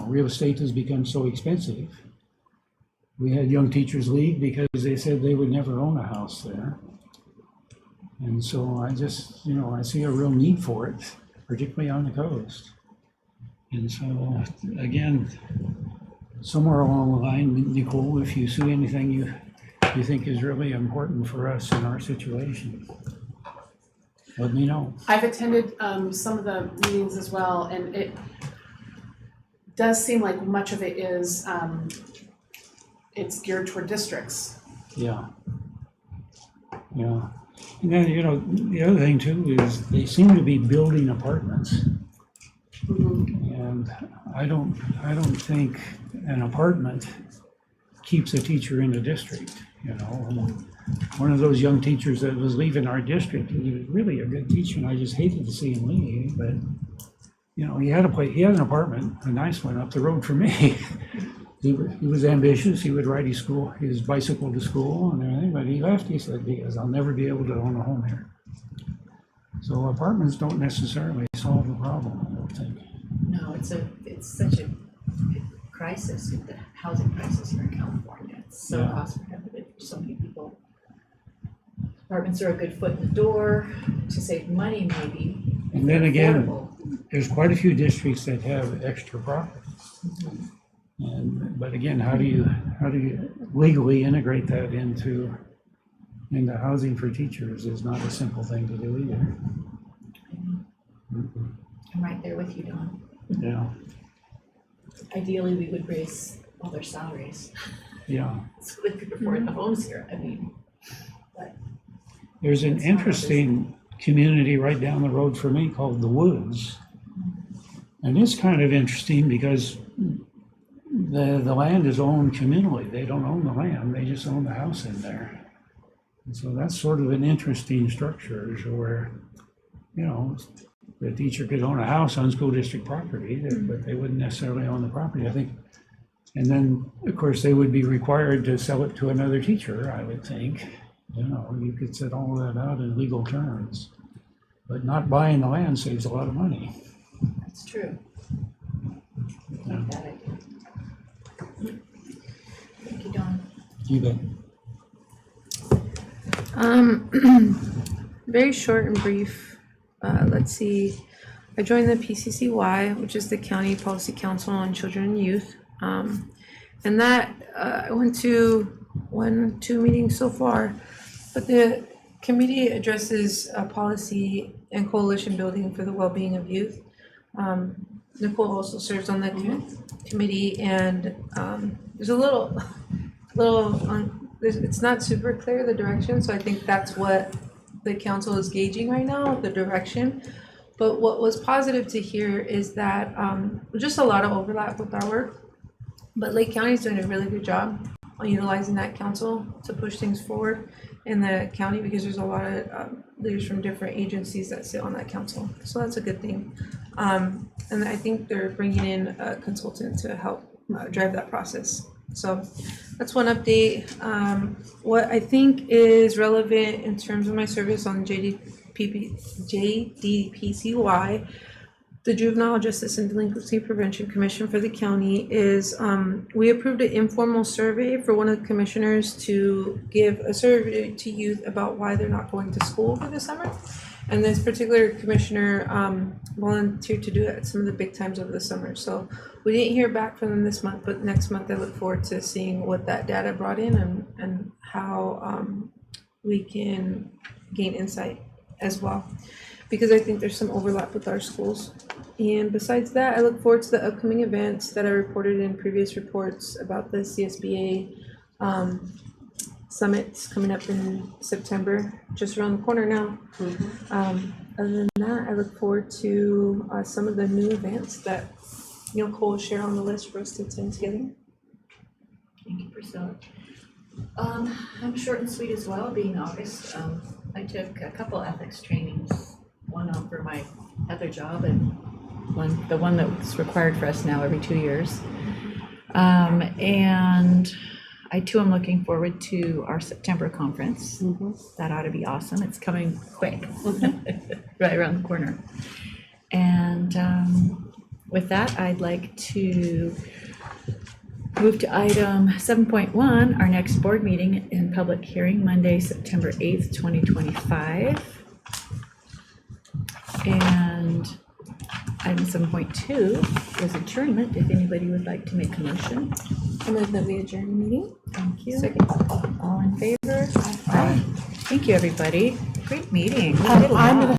real estate has become so expensive. We had young teachers leave because they said they would never own a house there. And so I just, I see a real need for it, particularly on the coast. And so, again, somewhere along the line, Nicole, if you see anything you think is really important for us in our situation, let me know. I've attended some of the meetings as well, and it does seem like much of it is it's geared toward districts. Yeah. Yeah. And then, the other thing too is they seem to be building apartments. Mm-hmm. And I don't think an apartment keeps a teacher in a district, One of those young teachers that was leaving our district, he was really a good teacher, and I just hated to see him leave, but, he had an apartment, a nice one up the road from me. He was ambitious, he would ride his bicycle to school and everything, but he left, he said, because I'll never be able to own a home here. So apartments don't necessarily solve the problem, I don't think. No, it's such a crisis, the housing crisis here in California. It's so Yeah. cost prohibitive for so many people. Apartments are a good foot in the door to save money maybe. if And then they're again, affordable. there's quite a few districts that have extra properties. But again, how do you legally integrate that into housing for teachers is not a simple thing to do either. I'm right there with you, Dawn. Yeah, Ideally, we would raise all their salaries yeah. so they could afford the homes here. There's an It's not interesting community right down the road for me called The Woods. And it's kind of interesting because the land is owned communally. They don't own the land, they just own the house in there. And so that's sort of an interesting structure, is where, you know, the teacher could own a house on school district property, but they wouldn't necessarily own the property, I think. And then, of course, they would be required to sell it to another teacher, I would think. You know, you could set all that out in legal terms. But not buying the land saves a lot of money. That's true. Yeah. Thank you, Dawn. You bet. Very short and brief. Let's see. I joined the PCCY, which is the County Policy Council on Children and Youth. And that, I went to 2 meetings so far, but the committee addresses policy and coalition building for the well-being of youth. Nicole also serves on the committee, and there's a little, it's not super clear, the direction, so I think that's what the council is gauging right now, the direction. But what was positive to hear is that just a lot of overlap with our work, but Lake County is doing a really good job on utilizing that council to push things forward in the county, because there's a lot of leaders from different agencies that sit on that council. So that's a good thing. And I think they're bringing in a consultant to help drive that process. So that's one update. What I think is relevant in terms of my service on JDPCY, the Juvenile Justice and Delinquency Prevention Commission for the county, is we approved an informal survey for one of the commissioners to give a survey to youth about why they're not going to school for the summer. And this particular commissioner volunteered to do it at some of the big times over the summer. So we didn't hear back from them this month, but next month I look forward to seeing what that data brought in and how we can gain insight as well, because I think there's some overlap with our schools. And besides that, I look forward to the upcoming events that I reported in previous reports about the CSBA summits coming up in September, just around the corner now. Other than that, I look forward to some of the new events that Cole will share on the list for us to attend together. Thank you, Priscilla. I'm short and sweet as well, being August. I took a couple ethics trainings, one for my other job and the one that's required for us now every 2 years. And I too am looking forward to our September conference. That ought to be awesome. It's coming quick, right around the corner. And with that, I'd like to move to item 7.1, our next board meeting and public hearing, Monday, September 8th, 2025. And item 7.2 is adjournment, if anybody would like to make a motion. I move that we adjourn the meeting. Thank you. Second. All in favor? Aye. Thank you, everybody. Great meeting. I'm gonna